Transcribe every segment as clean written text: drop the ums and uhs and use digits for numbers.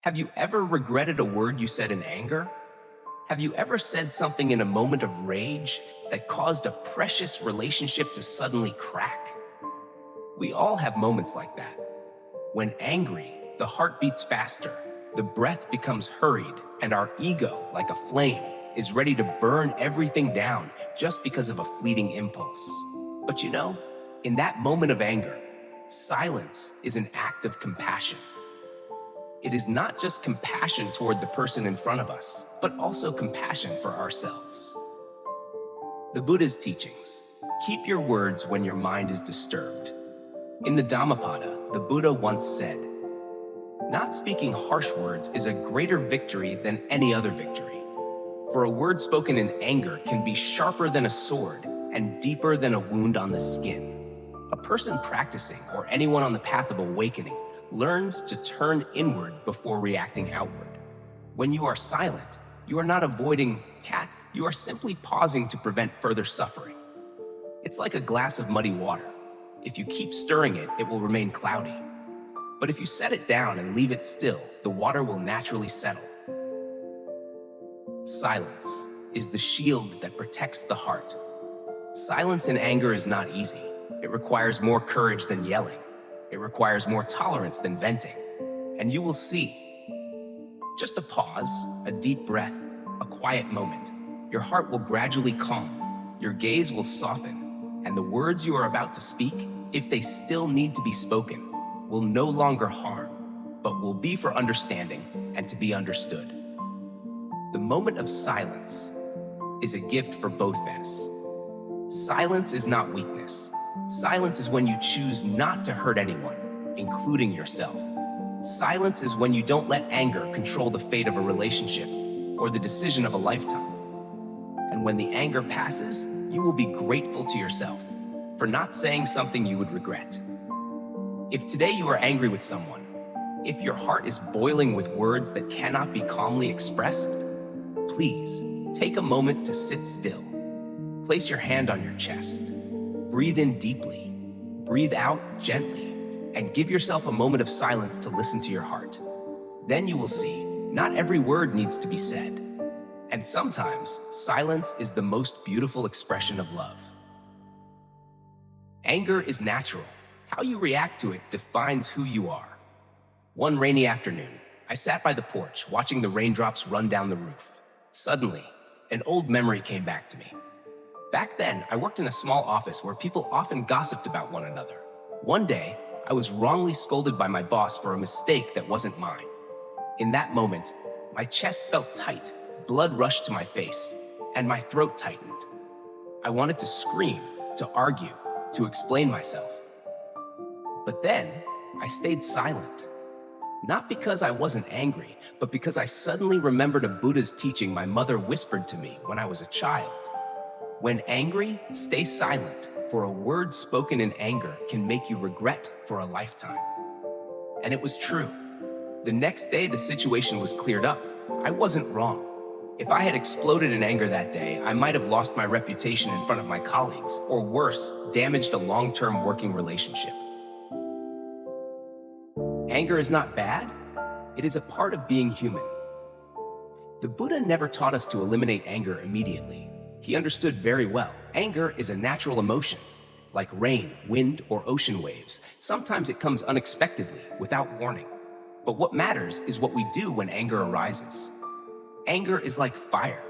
Have you ever regretted a word you said in anger? Have you ever said something in a moment of rage that caused a precious relationship to suddenly crack? We all have moments like that. When angry, the heart beats faster, the breath becomes hurried, and our ego, like a flame, is ready to burn everything down just because of a fleeting impulse. But in that moment of anger, silence is an act of compassion. It is not just compassion toward the person in front of us, but also compassion for ourselves. The Buddha's teachings: keep your words when your mind is disturbed. In the Dhammapada, the Buddha once said, "Not speaking harsh words is a greater victory than any other victory. For a word spoken in anger can be sharper than a sword and deeper than a wound on the skin." A person practicing, or anyone on the path of awakening, learns to turn inward before reacting outward. When you are silent, you are not avoiding cat, you are simply pausing to prevent further suffering. It's like a glass of muddy water. If you keep stirring it, it will remain cloudy. But if you set it down and leave it still, the water will naturally settle. Silence is the shield that protects the heart. Silence in anger is not easy. It requires more courage than yelling. It requires more tolerance than venting. And you will see. Just a pause, a deep breath, a quiet moment. Your heart will gradually calm. Your gaze will soften. And the words you are about to speak, if they still need to be spoken, will no longer harm, but will be for understanding and to be understood. The moment of silence is a gift for both of us. Silence is not weakness. Silence is when you choose not to hurt anyone, including yourself. Silence is when you don't let anger control the fate of a relationship or the decision of a lifetime. And when the anger passes, you will be grateful to yourself for not saying something you would regret. If today you are angry with someone, if your heart is boiling with words that cannot be calmly expressed, please take a moment to sit still. Place your hand on your chest. Breathe in deeply, breathe out gently, and give yourself a moment of silence to listen to your heart. Then you will see, not every word needs to be said. And sometimes, silence is the most beautiful expression of love. Anger is natural. How you react to it defines who you are. One rainy afternoon, I sat by the porch watching the raindrops run down the roof. Suddenly, an old memory came back to me. Back then, I worked in a small office where people often gossiped about one another. One day, I was wrongly scolded by my boss for a mistake that wasn't mine. In that moment, my chest felt tight, blood rushed to my face, and my throat tightened. I wanted to scream, to argue, to explain myself. But then, I stayed silent. Not because I wasn't angry, but because I suddenly remembered a Buddha's teaching my mother whispered to me when I was a child. When angry, stay silent, for a word spoken in anger can make you regret for a lifetime. And it was true. The next day, the situation was cleared up. I wasn't wrong. If I had exploded in anger that day, I might have lost my reputation in front of my colleagues, or worse, damaged a long-term working relationship. Anger is not bad. It is a part of being human. The Buddha never taught us to eliminate anger immediately. He understood very well. Anger is a natural emotion, like rain, wind, or ocean waves. Sometimes it comes unexpectedly, without warning. But what matters is what we do when anger arises. Anger is like fire.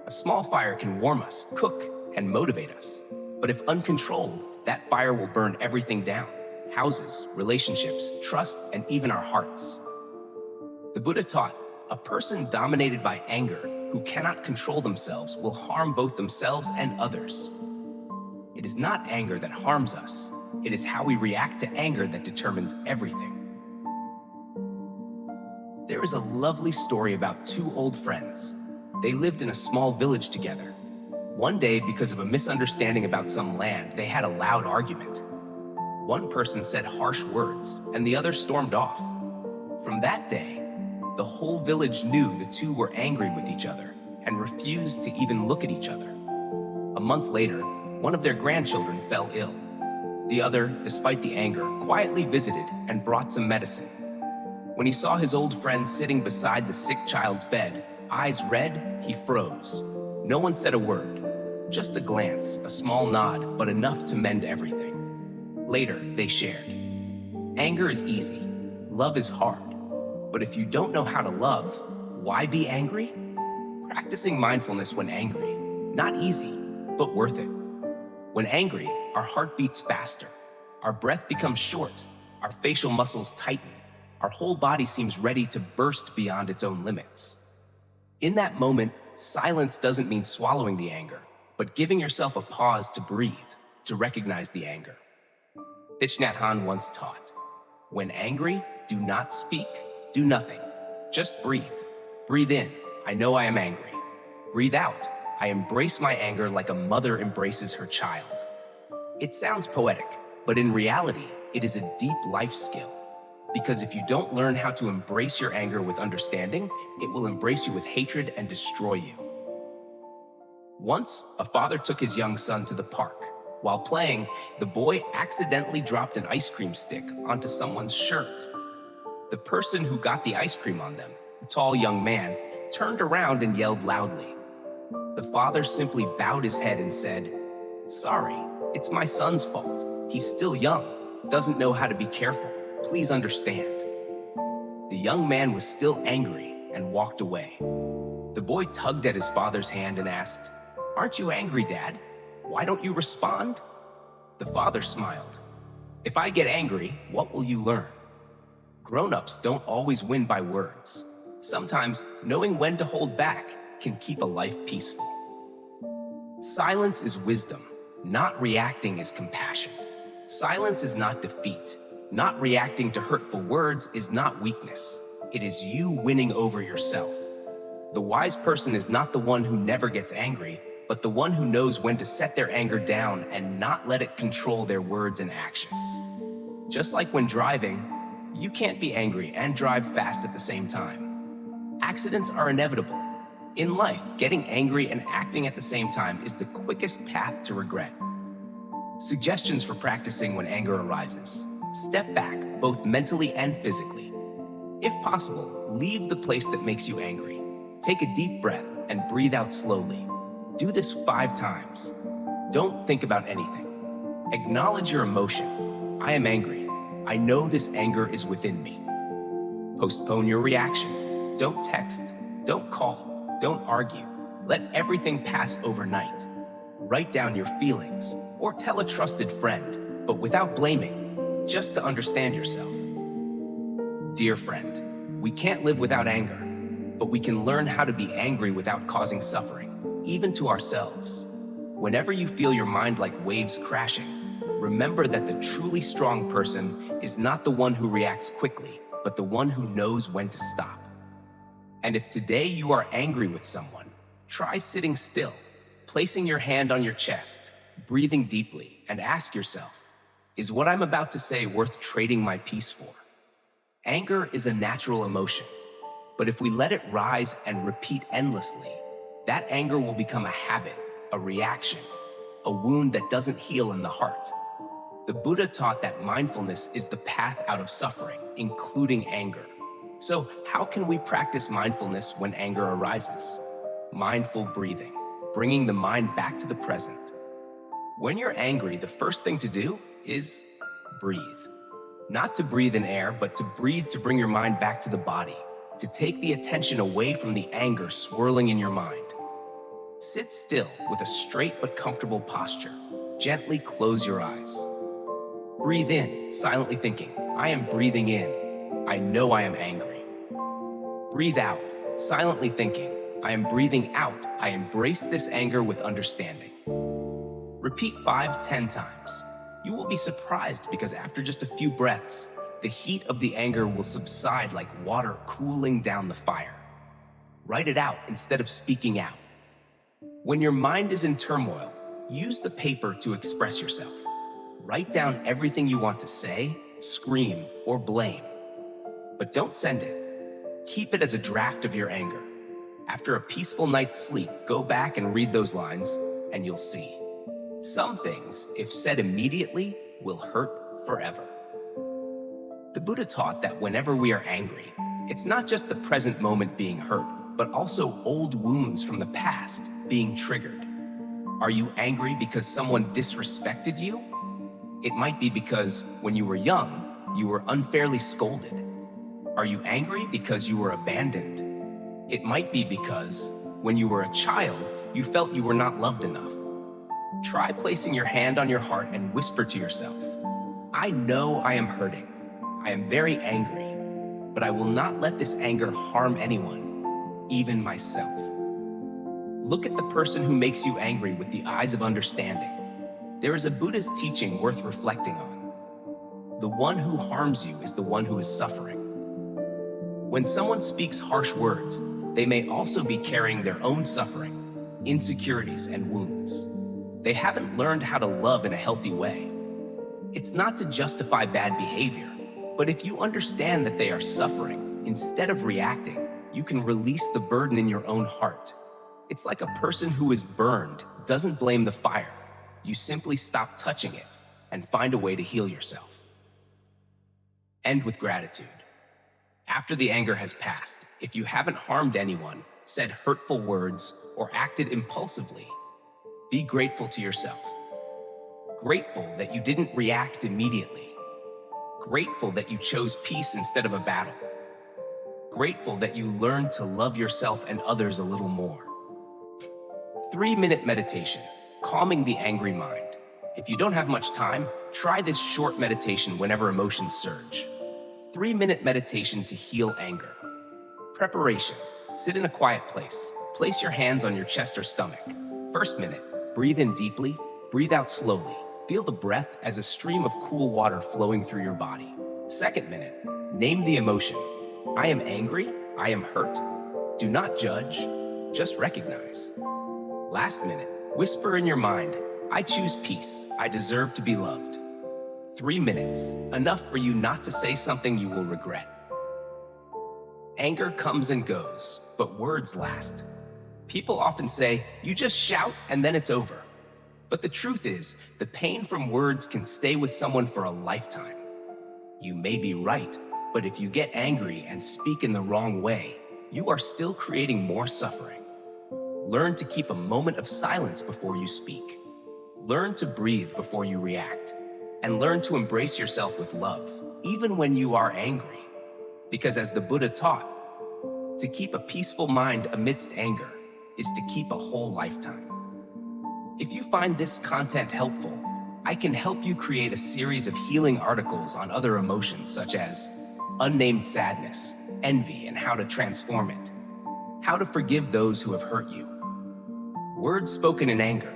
A small fire can warm us, cook, and motivate us. But if uncontrolled, that fire will burn everything down: houses, relationships, trust, and even our hearts. The Buddha taught, a person dominated by anger who cannot control themselves will harm both themselves and others. It is not anger that harms us. It is how we react to anger that determines everything. There is a lovely story about two old friends. They lived in a small village together. One day, because of a misunderstanding about some land, they had a loud argument. One person said harsh words, and the other stormed off. From that day, the whole village knew the two were angry with each other and refused to even look at each other. A month later, one of their grandchildren fell ill. The other, despite the anger, quietly visited and brought some medicine. When he saw his old friend sitting beside the sick child's bed, eyes red, he froze. No one said a word, just a glance, a small nod, but enough to mend everything. Later, they shared. Anger is easy, love is hard. But if you don't know how to love, why be angry? Practicing mindfulness when angry, not easy, but worth it. When angry, our heart beats faster, our breath becomes short, our facial muscles tighten, our whole body seems ready to burst beyond its own limits. In that moment, silence doesn't mean swallowing the anger, but giving yourself a pause to breathe, to recognize the anger. Thich Nhat Hanh once taught, when angry, do not speak, do nothing. Just breathe. Breathe in, I know I am angry. Breathe out, I embrace my anger like a mother embraces her child. It sounds poetic, but in reality, it is a deep life skill. Because if you don't learn how to embrace your anger with understanding, it will embrace you with hatred and destroy you. Once, a father took his young son to the park. While playing, the boy accidentally dropped an ice cream stick onto someone's shirt. The person who got the ice cream on them, a tall young man, turned around and yelled loudly. The father simply bowed his head and said, "Sorry, it's my son's fault. He's still young, doesn't know how to be careful. Please understand." The young man was still angry and walked away. The boy tugged at his father's hand and asked, "Aren't you angry, Dad? Why don't you respond?" The father smiled. "If I get angry, what will you learn?" Grown-ups don't always win by words. Sometimes knowing when to hold back can keep a life peaceful. Silence is wisdom. Not reacting is compassion. Silence is not defeat. Not reacting to hurtful words is not weakness. It is you winning over yourself. The wise person is not the one who never gets angry, but the one who knows when to set their anger down and not let it control their words and actions. Just like when driving, you can't be angry and drive fast at the same time. Accidents are inevitable. In life, getting angry and acting at the same time is the quickest path to regret. Suggestions for practicing when anger arises. Step back, both mentally and physically. If possible, leave the place that makes you angry. Take a deep breath and breathe out slowly. Do this 5 times. Don't think about anything. Acknowledge your emotion. I am angry. I know this anger is within me. Postpone your reaction. Don't text. Don't call. Don't argue. Let everything pass overnight. Write down your feelings or tell a trusted friend, but without blaming, just to understand yourself. Dear friend, we can't live without anger, but we can learn how to be angry without causing suffering, even to ourselves. Whenever you feel your mind like waves crashing, remember that the truly strong person is not the one who reacts quickly, but the one who knows when to stop. And if today you are angry with someone, try sitting still, placing your hand on your chest, breathing deeply, and ask yourself, is what I'm about to say worth trading my peace for? Anger is a natural emotion, but if we let it rise and repeat endlessly, that anger will become a habit, a reaction, a wound that doesn't heal in the heart. The Buddha taught that mindfulness is the path out of suffering, including anger. So how can we practice mindfulness when anger arises? Mindful breathing, bringing the mind back to the present. When you're angry, the first thing to do is breathe. Not to breathe in air, but to breathe to bring your mind back to the body, to take the attention away from the anger swirling in your mind. Sit still with a straight but comfortable posture. Gently close your eyes. Breathe in, silently thinking, I am breathing in. I know I am angry. Breathe out, silently thinking, I am breathing out. I embrace this anger with understanding. Repeat 5-10 times. You will be surprised because after just a few breaths, the heat of the anger will subside like water cooling down the fire. Write it out instead of speaking out. When your mind is in turmoil, use the paper to express yourself. Write down everything you want to say, scream, or blame. But don't send it. Keep it as a draft of your anger. After a peaceful night's sleep, go back and read those lines, and you'll see. Some things, if said immediately, will hurt forever. The Buddha taught that whenever we are angry, it's not just the present moment being hurt, but also old wounds from the past being triggered. Are you angry because someone disrespected you? It might be because when you were young, you were unfairly scolded. Are you angry because you were abandoned? It might be because when you were a child, you felt you were not loved enough. Try placing your hand on your heart and whisper to yourself, I know I am hurting. I am very angry, but I will not let this anger harm anyone, even myself. Look at the person who makes you angry with the eyes of understanding. There is a Buddhist teaching worth reflecting on. The one who harms you is the one who is suffering. When someone speaks harsh words, they may also be carrying their own suffering, insecurities, and wounds. They haven't learned how to love in a healthy way. It's not to justify bad behavior, but if you understand that they are suffering, instead of reacting, you can release the burden in your own heart. It's like a person who is burned doesn't blame the fire. You simply stop touching it and find a way to heal yourself. End with gratitude. After the anger has passed, if you haven't harmed anyone, said hurtful words, or acted impulsively, be grateful to yourself. Grateful that you didn't react immediately. Grateful that you chose peace instead of a battle. Grateful that you learned to love yourself and others a little more. 3-minute meditation, calming the angry mind. If you don't have much time, try this short meditation whenever emotions surge. 3-minute meditation to heal anger. Preparation, sit in a quiet place. Place your hands on your chest or stomach. First minute, breathe in deeply, breathe out slowly. Feel the breath as a stream of cool water flowing through your body. Second minute, name the emotion. I am angry, I am hurt. Do not judge, just recognize. Last minute, whisper in your mind, I choose peace, I deserve to be loved. 3 minutes, enough for you not to say something you will regret. Anger comes and goes, but words last. People often say, you just shout and then it's over. But the truth is, the pain from words can stay with someone for a lifetime. You may be right, but if you get angry and speak in the wrong way, you are still creating more suffering. Learn to keep a moment of silence before you speak. Learn to breathe before you react. And learn to embrace yourself with love, even when you are angry. Because as the Buddha taught, to keep a peaceful mind amidst anger is to keep a whole lifetime. If you find this content helpful, I can help you create a series of healing articles on other emotions such as unnamed sadness, envy, and how to transform it, how to forgive those who have hurt you. Words spoken in anger,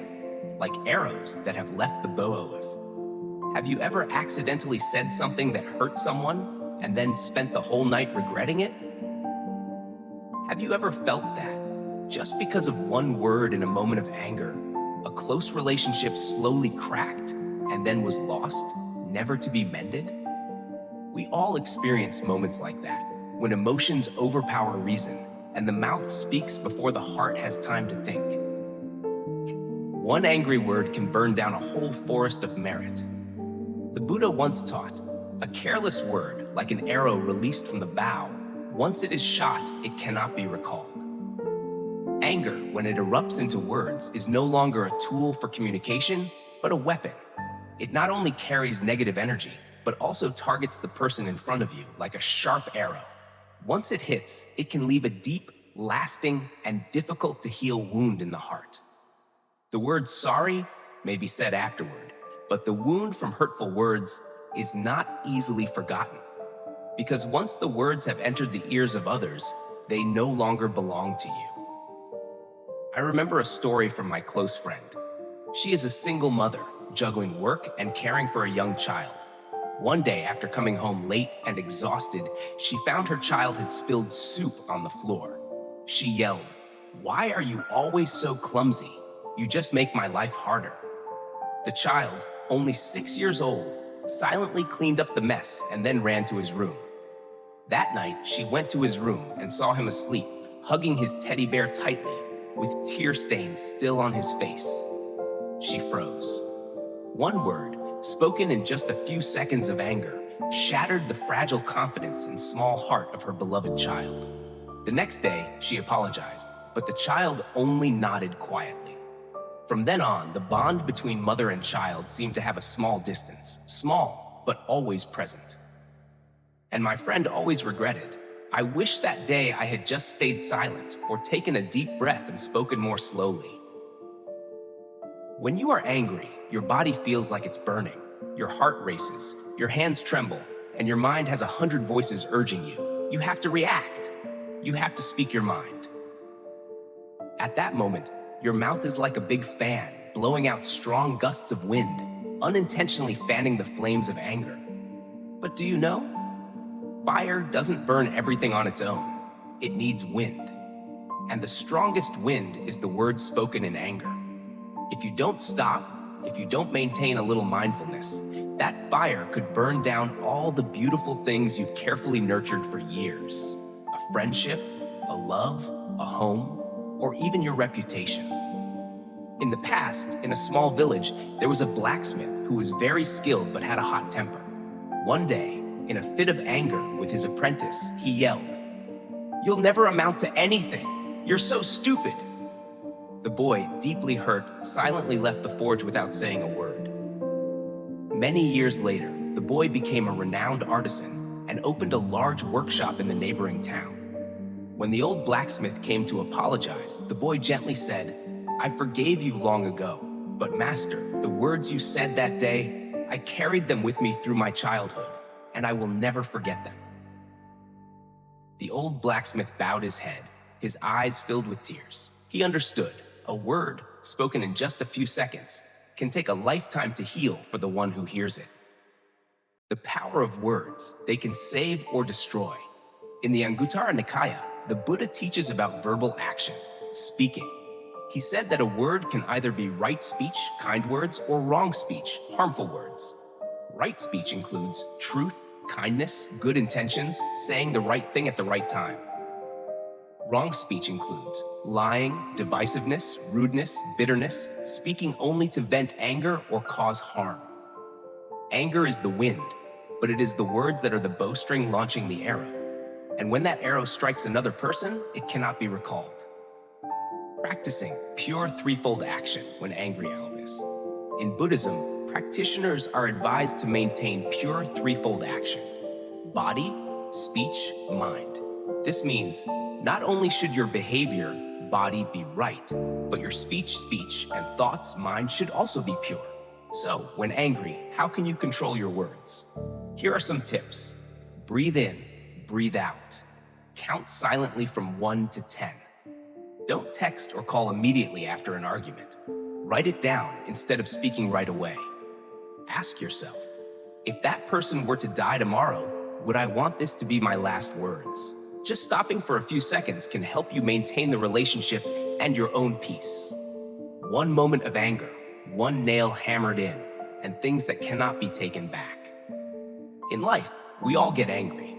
like arrows that have left the bow of. Have you ever accidentally said something that hurt someone and then spent the whole night regretting it? Have you ever felt that, just because of one word in a moment of anger, a close relationship slowly cracked and then was lost, never to be mended? We all experience moments like that, when emotions overpower reason and the mouth speaks before the heart has time to think. One angry word can burn down a whole forest of merit. The Buddha once taught, a careless word, like an arrow released from the bow, once it is shot, it cannot be recalled. Anger, when it erupts into words, is no longer a tool for communication, but a weapon. It not only carries negative energy, but also targets the person in front of you like a sharp arrow. Once it hits, it can leave a deep, lasting, and difficult to heal wound in the heart. The word sorry may be said afterward, but the wound from hurtful words is not easily forgotten. Because once the words have entered the ears of others, they no longer belong to you. I remember a story from my close friend. She is a single mother, juggling work and caring for a young child. One day, after coming home late and exhausted, she found her child had spilled soup on the floor. She yelled, "Why are you always so clumsy? You just make my life harder." The child, only 6 years old, silently cleaned up the mess and then ran to his room. That night, she went to his room and saw him asleep, hugging his teddy bear tightly, with tear stains still on his face. She froze. One word, spoken in just a few seconds of anger, shattered the fragile confidence and small heart of her beloved child. The next day, she apologized, but the child only nodded quietly. From then on, the bond between mother and child seemed to have a small distance, small, but always present. And my friend always regretted, I wish that day I had just stayed silent or taken a deep breath and spoken more slowly. When you are angry, your body feels like it's burning, your heart races, your hands tremble, and your mind has 100 voices urging you. You have to react. You have to speak your mind. At that moment, your mouth is like a big fan, blowing out strong gusts of wind, unintentionally fanning the flames of anger. But do you know? Fire doesn't burn everything on its own. It needs wind. And the strongest wind is the words spoken in anger. If you don't stop, if you don't maintain a little mindfulness, that fire could burn down all the beautiful things you've carefully nurtured for years. A friendship, a love, a home, or even your reputation. In the past, in a small village, there was a blacksmith who was very skilled but had a hot temper. One day, in a fit of anger with his apprentice, he yelled, "You'll never amount to anything! You're so stupid!" The boy, deeply hurt, silently left the forge without saying a word. Many years later, the boy became a renowned artisan and opened a large workshop in the neighboring town. When the old blacksmith came to apologize, the boy gently said, "I forgave you long ago, but master, the words you said that day, I carried them with me through my childhood, and I will never forget them." The old blacksmith bowed his head, his eyes filled with tears. He understood. A word, spoken in just a few seconds, can take a lifetime to heal for the one who hears it. The power of words, they can save or destroy. In the Anguttara Nikaya, the Buddha teaches about verbal action, speaking. He said that a word can either be right speech, kind words, or wrong speech, harmful words. Right speech includes truth, kindness, good intentions, saying the right thing at the right time. Wrong speech includes lying, divisiveness, rudeness, bitterness, speaking only to vent anger or cause harm. Anger is the wind, but it is the words that are the bowstring launching the arrow. And when that arrow strikes another person, it cannot be recalled. Practicing pure threefold action when angry, Elvis. In Buddhism, practitioners are advised to maintain pure threefold action: body, speech, mind. This means not only should your behavior, body be right, but your speech, and thoughts, mind should also be pure. So, when angry, how can you control your words? Here are some tips. Breathe in, breathe out. Count silently from 1 to 10. Don't text or call immediately after an argument. Write it down instead of speaking right away. Ask yourself, if that person were to die tomorrow, would I want this to be my last words? Just stopping for a few seconds can help you maintain the relationship and your own peace. One moment of anger, one nail hammered in, and things that cannot be taken back. In life, we all get angry.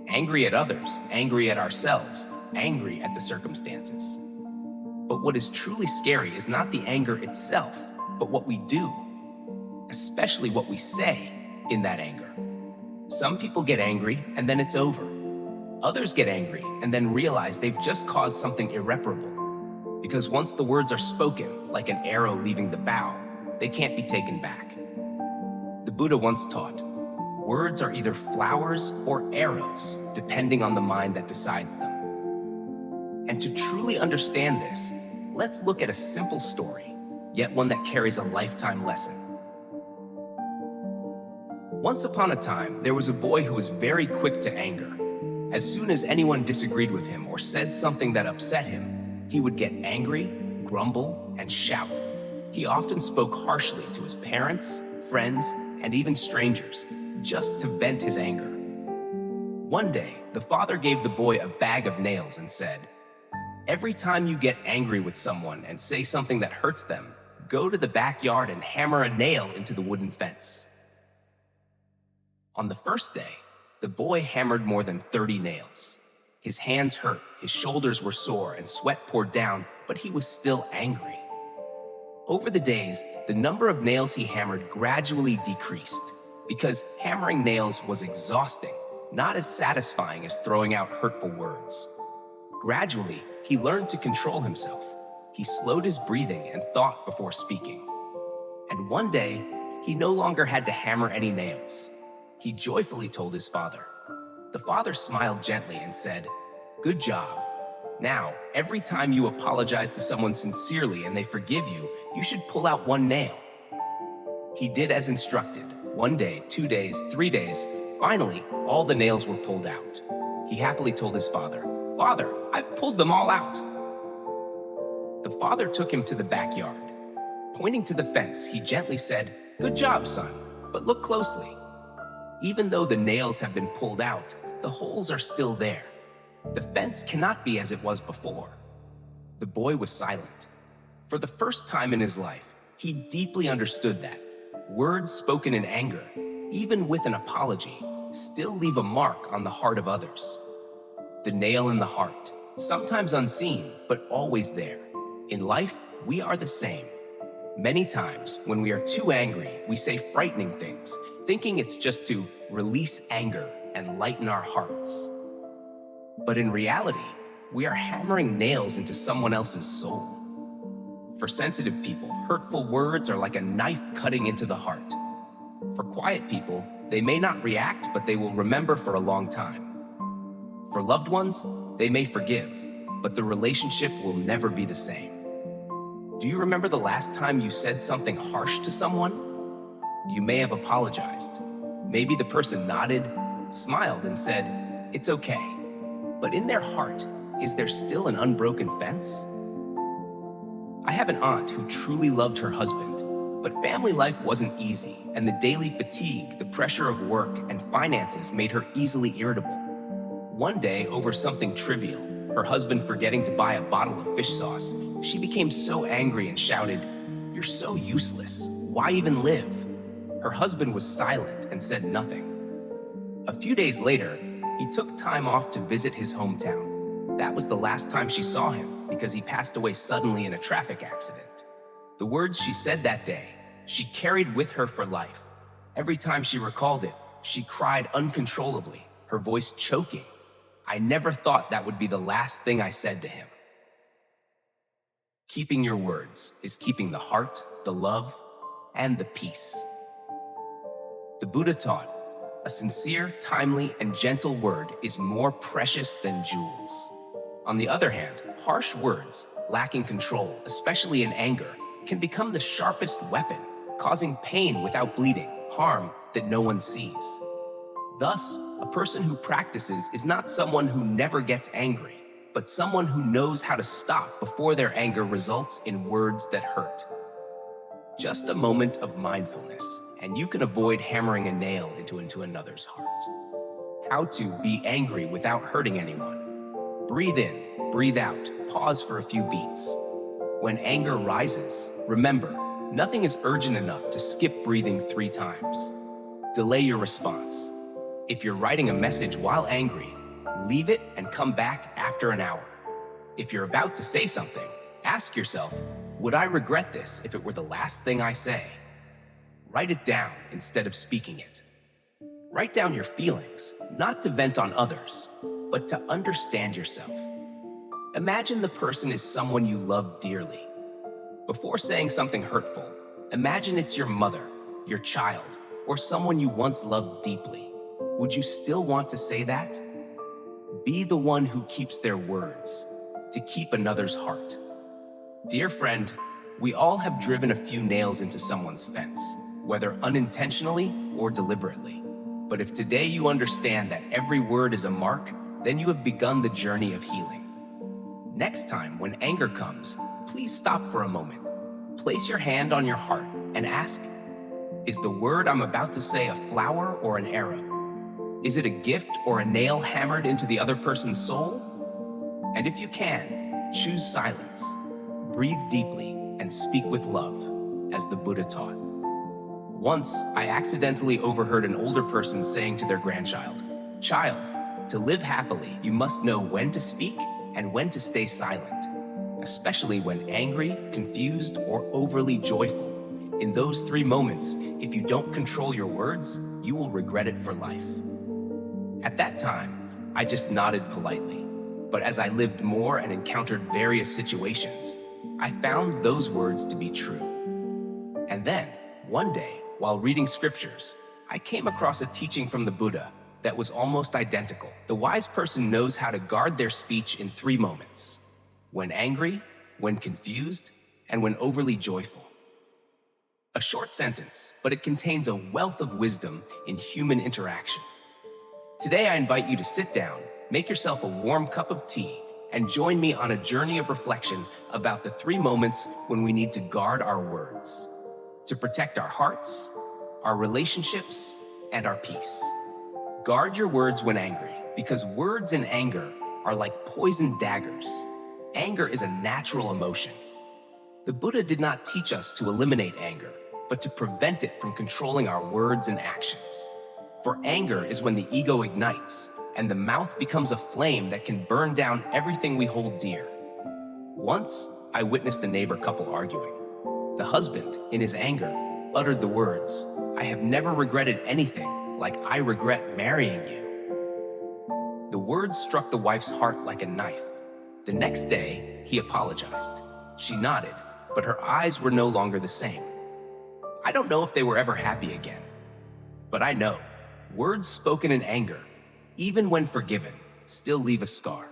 Angry at others, angry at ourselves, angry at the circumstances. But what is truly scary is not the anger itself, but what we do, especially what we say in that anger. Some people get angry and then it's over. Others get angry and then realize they've just caused something irreparable. Because once the words are spoken, like an arrow leaving the bow, they can't be taken back. The Buddha once taught, words are either flowers or arrows, depending on the mind that decides them. And to truly understand this, let's look at a simple story, yet one that carries a lifetime lesson. Once upon a time, there was a boy who was very quick to anger. As soon as anyone disagreed with him or said something that upset him, he would get angry, grumble, and shout. He often spoke harshly to his parents, friends, and even strangers, just to vent his anger. One day, the father gave the boy a bag of nails and said, "Every time you get angry with someone and say something that hurts them, go to the backyard and hammer a nail into the wooden fence." On the first day, the boy hammered more than 30 nails. His hands hurt, his shoulders were sore, and sweat poured down, but he was still angry. Over the days, the number of nails he hammered gradually decreased, because hammering nails was exhausting, not as satisfying as throwing out hurtful words. Gradually, he learned to control himself. He slowed his breathing and thought before speaking. And one day, he no longer had to hammer any nails. He joyfully told his father. The father smiled gently and said, "Good job. Now, every time you apologize to someone sincerely and they forgive you, you should pull out one nail." He did as instructed. 1 day, 2 days, 3 days. Finally, all the nails were pulled out. He happily told his father, "Father, I've pulled them all out." The father took him to the backyard. Pointing to the fence, he gently said, "Good job, son, but look closely." Even though the nails have been pulled out, the holes are still there. The fence cannot be as it was before. The boy was silent. For the first time in his life, he deeply understood that words spoken in anger, even with an apology, still leave a mark on the heart of others. The nail in the heart, sometimes unseen, but always there. In life, we are the same. Many times, when we are too angry, we say frightening things, thinking it's just to release anger and lighten our hearts. But in reality, we are hammering nails into someone else's soul. For sensitive people, hurtful words are like a knife cutting into the heart. For quiet people, they may not react, but they will remember for a long time. For loved ones, they may forgive, but the relationship will never be the same. Do you remember the last time you said something harsh to someone? You may have apologized. Maybe the person nodded, smiled, and said, "It's okay." But in their heart, is there still an unbroken fence? I have an aunt who truly loved her husband, but family life wasn't easy, and the daily fatigue, the pressure of work, and finances made her easily irritable. One day, over something trivial, her husband forgetting to buy a bottle of fish sauce, she became so angry and shouted, "You're so useless. Why even live?" Her husband was silent and said nothing. A few days later, he took time off to visit his hometown. That was the last time she saw him because he passed away suddenly in a traffic accident. The words she said that day, she carried with her for life. Every time she recalled it, she cried uncontrollably, her voice choking. "I never thought that would be the last thing I said to him." Keeping your words is keeping the heart, the love, and the peace. The Buddha taught, a sincere, timely, and gentle word is more precious than jewels. On the other hand, harsh words, lacking control, especially in anger, can become the sharpest weapon, causing pain without bleeding, harm that no one sees. Thus, a person who practices is not someone who never gets angry, but someone who knows how to stop before their anger results in words that hurt. Just a moment of mindfulness, and you can avoid hammering a nail into another's heart. How to be angry without hurting anyone. Breathe in, breathe out, pause for a few beats. When anger rises, remember, nothing is urgent enough to skip breathing 3 times. Delay your response. If you're writing a message while angry, leave it and come back after an hour. If you're about to say something, ask yourself, would I regret this if it were the last thing I say? Write it down instead of speaking it. Write down your feelings, not to vent on others, but to understand yourself. Imagine the person is someone you love dearly. Before saying something hurtful, imagine it's your mother, your child, or someone you once loved deeply. Would you still want to say that? Be the one who keeps their words, to keep another's heart. Dear friend, we all have driven a few nails into someone's fence, whether unintentionally or deliberately. But if today you understand that every word is a mark, then you have begun the journey of healing. Next time, when anger comes, please stop for a moment. Place your hand on your heart and ask, is the word I'm about to say a flower or an arrow? Is it a gift or a nail hammered into the other person's soul? And if you can, choose silence. Breathe deeply and speak with love, as the Buddha taught. Once, I accidentally overheard an older person saying to their grandchild, "Child, to live happily, you must know when to speak and when to stay silent, especially when angry, confused, or overly joyful. In those 3 moments, if you don't control your words, you will regret it for life. At that time, I just nodded politely. But as I lived more and encountered various situations, I found those words to be true. And then, one day, while reading scriptures, I came across a teaching from the Buddha that was almost identical. The wise person knows how to guard their speech in 3 moments: when angry, when confused, and when overly joyful. A short sentence, but it contains a wealth of wisdom in human interaction. Today, I invite you to sit down, make yourself a warm cup of tea, and join me on a journey of reflection about the 3 moments when we need to guard our words, to protect our hearts, our relationships, and our peace. Guard your words when angry, because words in anger are like poisoned daggers. Anger is a natural emotion. The Buddha did not teach us to eliminate anger, but to prevent it from controlling our words and actions. For anger is when the ego ignites, and the mouth becomes a flame that can burn down everything we hold dear. Once, I witnessed a neighbor couple arguing. The husband, in his anger, uttered the words, "I have never regretted anything like I regret marrying you." The words struck the wife's heart like a knife. The next day, he apologized. She nodded, but her eyes were no longer the same. I don't know if they were ever happy again, but I know words spoken in anger, even when forgiven, still leave a scar.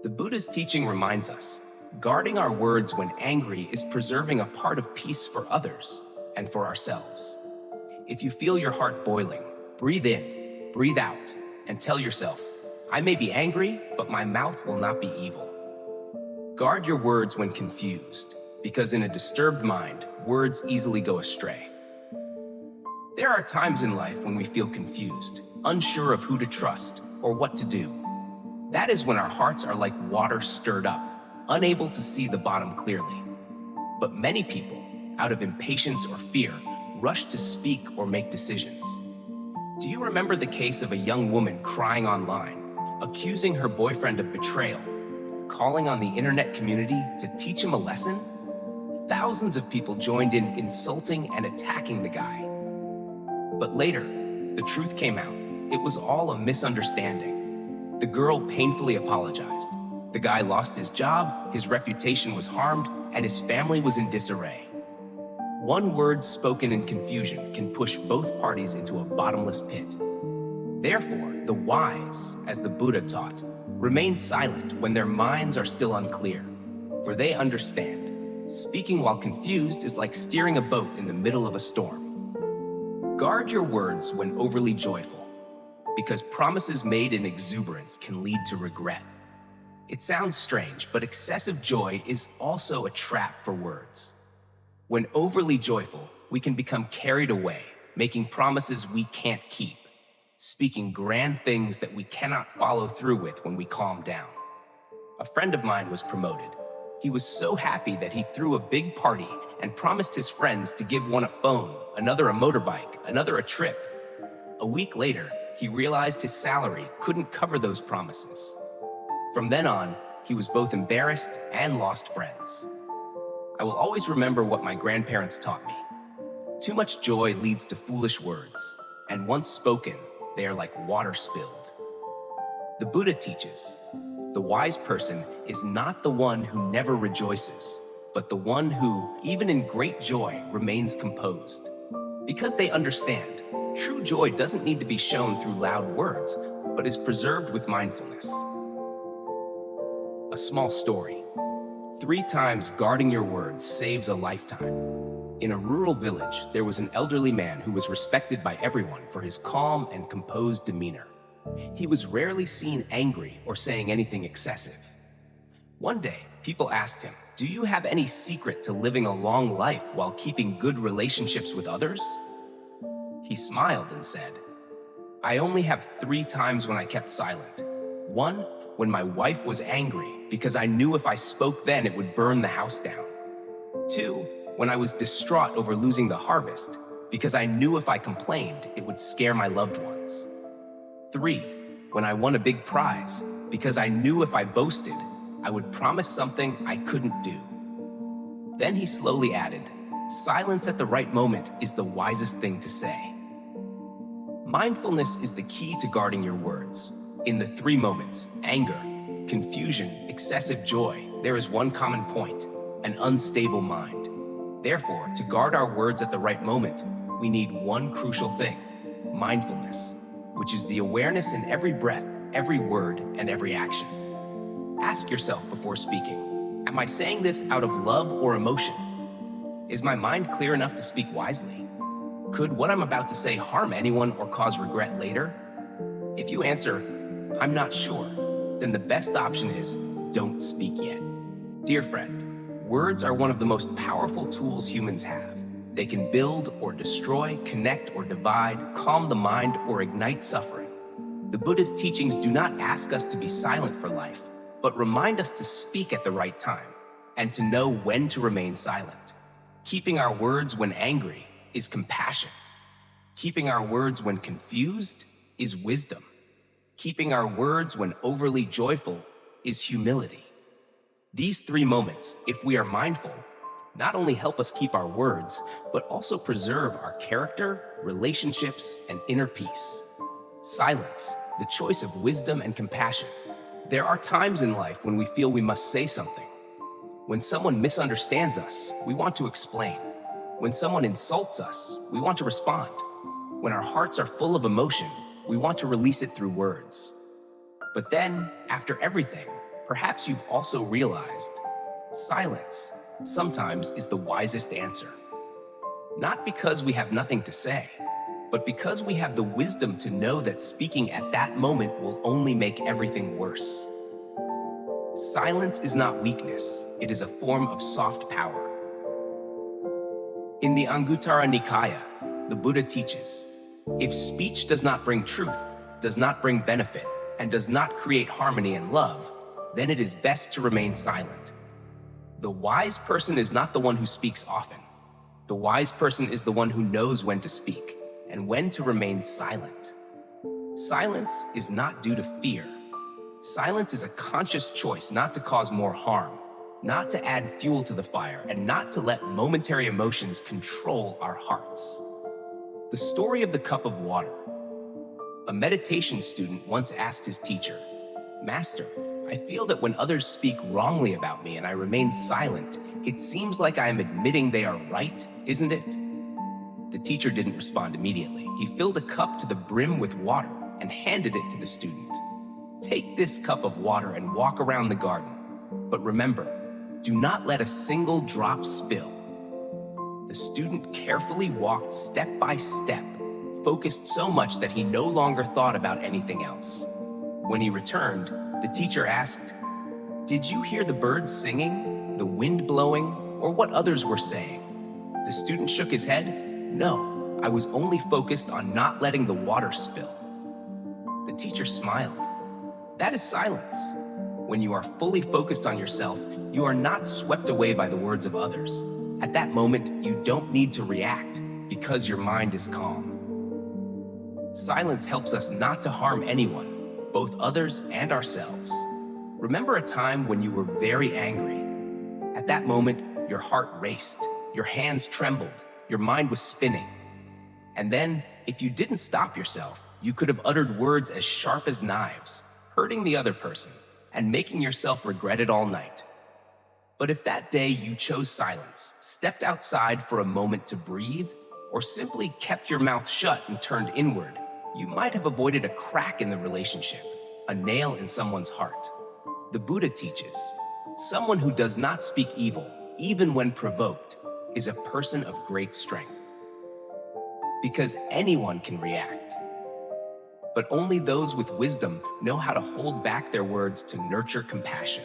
The Buddha's teaching reminds us, guarding our words when angry is preserving a part of peace for others and for ourselves. If you feel your heart boiling, breathe in, breathe out, and tell yourself, "I may be angry, but my mouth will not be evil." Guard your words when confused, because in a disturbed mind, words easily go astray. There are times in life when we feel confused, unsure of who to trust or what to do. That is when our hearts are like water stirred up, unable to see the bottom clearly. But many people, out of impatience or fear, rush to speak or make decisions. Do you remember the case of a young woman crying online, accusing her boyfriend of betrayal, calling on the internet community to teach him a lesson? Thousands of people joined in insulting and attacking the guy. But later, the truth came out. It was all a misunderstanding. The girl painfully apologized. The guy lost his job, his reputation was harmed, and his family was in disarray. One word spoken in confusion can push both parties into a bottomless pit. Therefore, the wise, as the Buddha taught, remain silent when their minds are still unclear, for they understand. Speaking while confused is like steering a boat in the middle of a storm. Guard your words when overly joyful, because promises made in exuberance can lead to regret. It sounds strange, but excessive joy is also a trap for words. When overly joyful, we can become carried away, making promises we can't keep, speaking grand things that we cannot follow through with when we calm down. A friend of mine was promoted. He was so happy that he threw a big party and promised his friends to give one a phone, another a motorbike, another a trip. A week later, he realized his salary couldn't cover those promises. From then on, he was both embarrassed and lost friends. I will always remember what my grandparents taught me. Too much joy leads to foolish words, and once spoken, they are like water spilled. The Buddha teaches, the wise person is not the one who never rejoices, but the one who, even in great joy, remains composed. Because they understand, true joy doesn't need to be shown through loud words, but is preserved with mindfulness. A small story. 3 times guarding your words saves a lifetime. In a rural village, there was an elderly man who was respected by everyone for his calm and composed demeanor. He was rarely seen angry or saying anything excessive. One day, people asked him, "Do you have any secret to living a long life while keeping good relationships with others?" He smiled and said, "I only have 3 times when I kept silent. 1, when my wife was angry because I knew if I spoke then it would burn the house down. 2, when I was distraught over losing the harvest because I knew if I complained it would scare my loved ones. 3, when I won a big prize because I knew if I boasted, I would promise something I couldn't do." Then he slowly added, Silence at the right moment is the wisest thing to say. Mindfulness is the key to guarding your words. In the three moments, anger, confusion, excessive joy, there is one common point: an unstable mind. Therefore, to guard our words at the right moment, we need one crucial thing: mindfulness, which is the awareness in every breath, every word, and every action. Ask yourself before speaking, am I saying this out of love or emotion? Is my mind clear enough to speak wisely? Could what I'm about to say harm anyone or cause regret later? If you answer, I'm not sure, then the best option is don't speak yet. Dear friend, words are one of the most powerful tools humans have. They can build or destroy, connect or divide, calm the mind or ignite suffering. The Buddhist teachings do not ask us to be silent for life, but remind us to speak at the right time and to know when to remain silent. Keeping our words when angry is compassion. Keeping our words when confused is wisdom. Keeping our words when overly joyful is humility. These three moments, if we are mindful, not only help us keep our words, but also preserve our character, relationships, and inner peace. Silence, the choice of wisdom and compassion. There are times in life when we feel we must say something. When someone misunderstands us, we want to explain. When someone insults us, we want to respond. When our hearts are full of emotion, we want to release it through words. But then, after everything, perhaps you've also realized silence sometimes is the wisest answer. Not because we have nothing to say, but because we have the wisdom to know that speaking at that moment will only make everything worse. Silence is not weakness, it is a form of soft power. In the Anguttara Nikaya, the Buddha teaches, if speech does not bring truth, does not bring benefit, and does not create harmony and love, then it is best to remain silent. The wise person is not the one who speaks often. The wise person is the one who knows when to speak and when to remain silent. Silence is not due to fear. Silence is a conscious choice not to cause more harm, not to add fuel to the fire, and not to let momentary emotions control our hearts. The story of the cup of water. A meditation student once asked his teacher, "Master, I feel that when others speak wrongly about me and I remain silent, it seems like I am admitting they are right, isn't it?" The teacher didn't respond immediately. He filled a cup to the brim with water and handed it to the student. "Take this cup of water and walk around the garden. But remember, do not let a single drop spill." The student carefully walked step by step, focused so much that he no longer thought about anything else. When he returned, the teacher asked, "Did you hear the birds singing, the wind blowing, or what others were saying?" The student shook his head. "No, I was only focused on not letting the water spill." The teacher smiled. That is silence. When you are fully focused on yourself, you are not swept away by the words of others. At that moment, you don't need to react because your mind is calm. Silence helps us not to harm anyone, both others and ourselves. Remember a time when you were very angry. At that moment, your heart raced, your hands trembled, your mind was spinning. And then, if you didn't stop yourself, you could have uttered words as sharp as knives, hurting the other person and making yourself regret it all night. But if that day you chose silence, stepped outside for a moment to breathe, or simply kept your mouth shut and turned inward, you might have avoided a crack in the relationship, a nail in someone's heart. The Buddha teaches, someone who does not speak evil, even when provoked, is a person of great strength. Because anyone can react. But only those with wisdom know how to hold back their words to nurture compassion.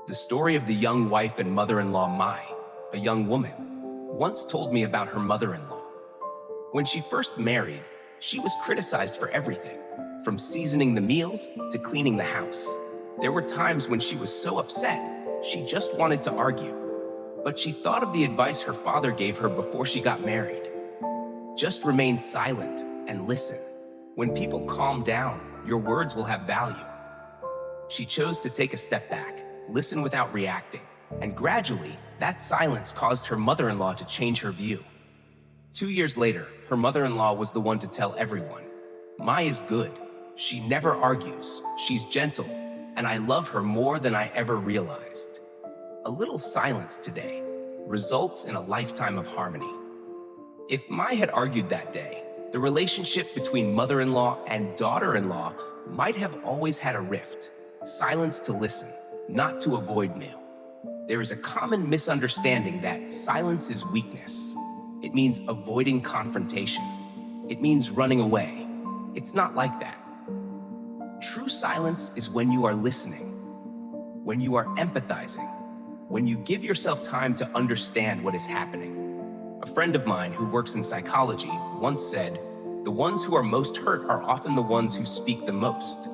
The story of the young wife and mother-in-law Mai, a young woman, once told me about her mother-in-law. When she first married, she was criticized for everything, from seasoning the meals to cleaning the house. There were times when she was so upset, she just wanted to argue. But she thought of the advice her father gave her before she got married. Just remain silent and listen. When people calm down, your words will have value. She chose to take a step back, listen without reacting, And gradually, that silence caused her mother-in-law to change her view. 2 years later, her mother-in-law was the one to tell everyone, "Mai is good. She never argues. She's gentle. And I love her more than I ever realized." A little silence today results in a lifetime of harmony. If Mai had argued that day, the relationship between mother-in-law and daughter-in-law might have always had a rift. Silence to listen, not to avoid meal. There is a common misunderstanding that silence is weakness. It means avoiding confrontation. It means running away. It's not like that. True silence is when you are listening, when you are empathizing, when you give yourself time to understand what is happening. A friend of mine who works in psychology once said, "The ones who are most hurt are often the ones who speak the most.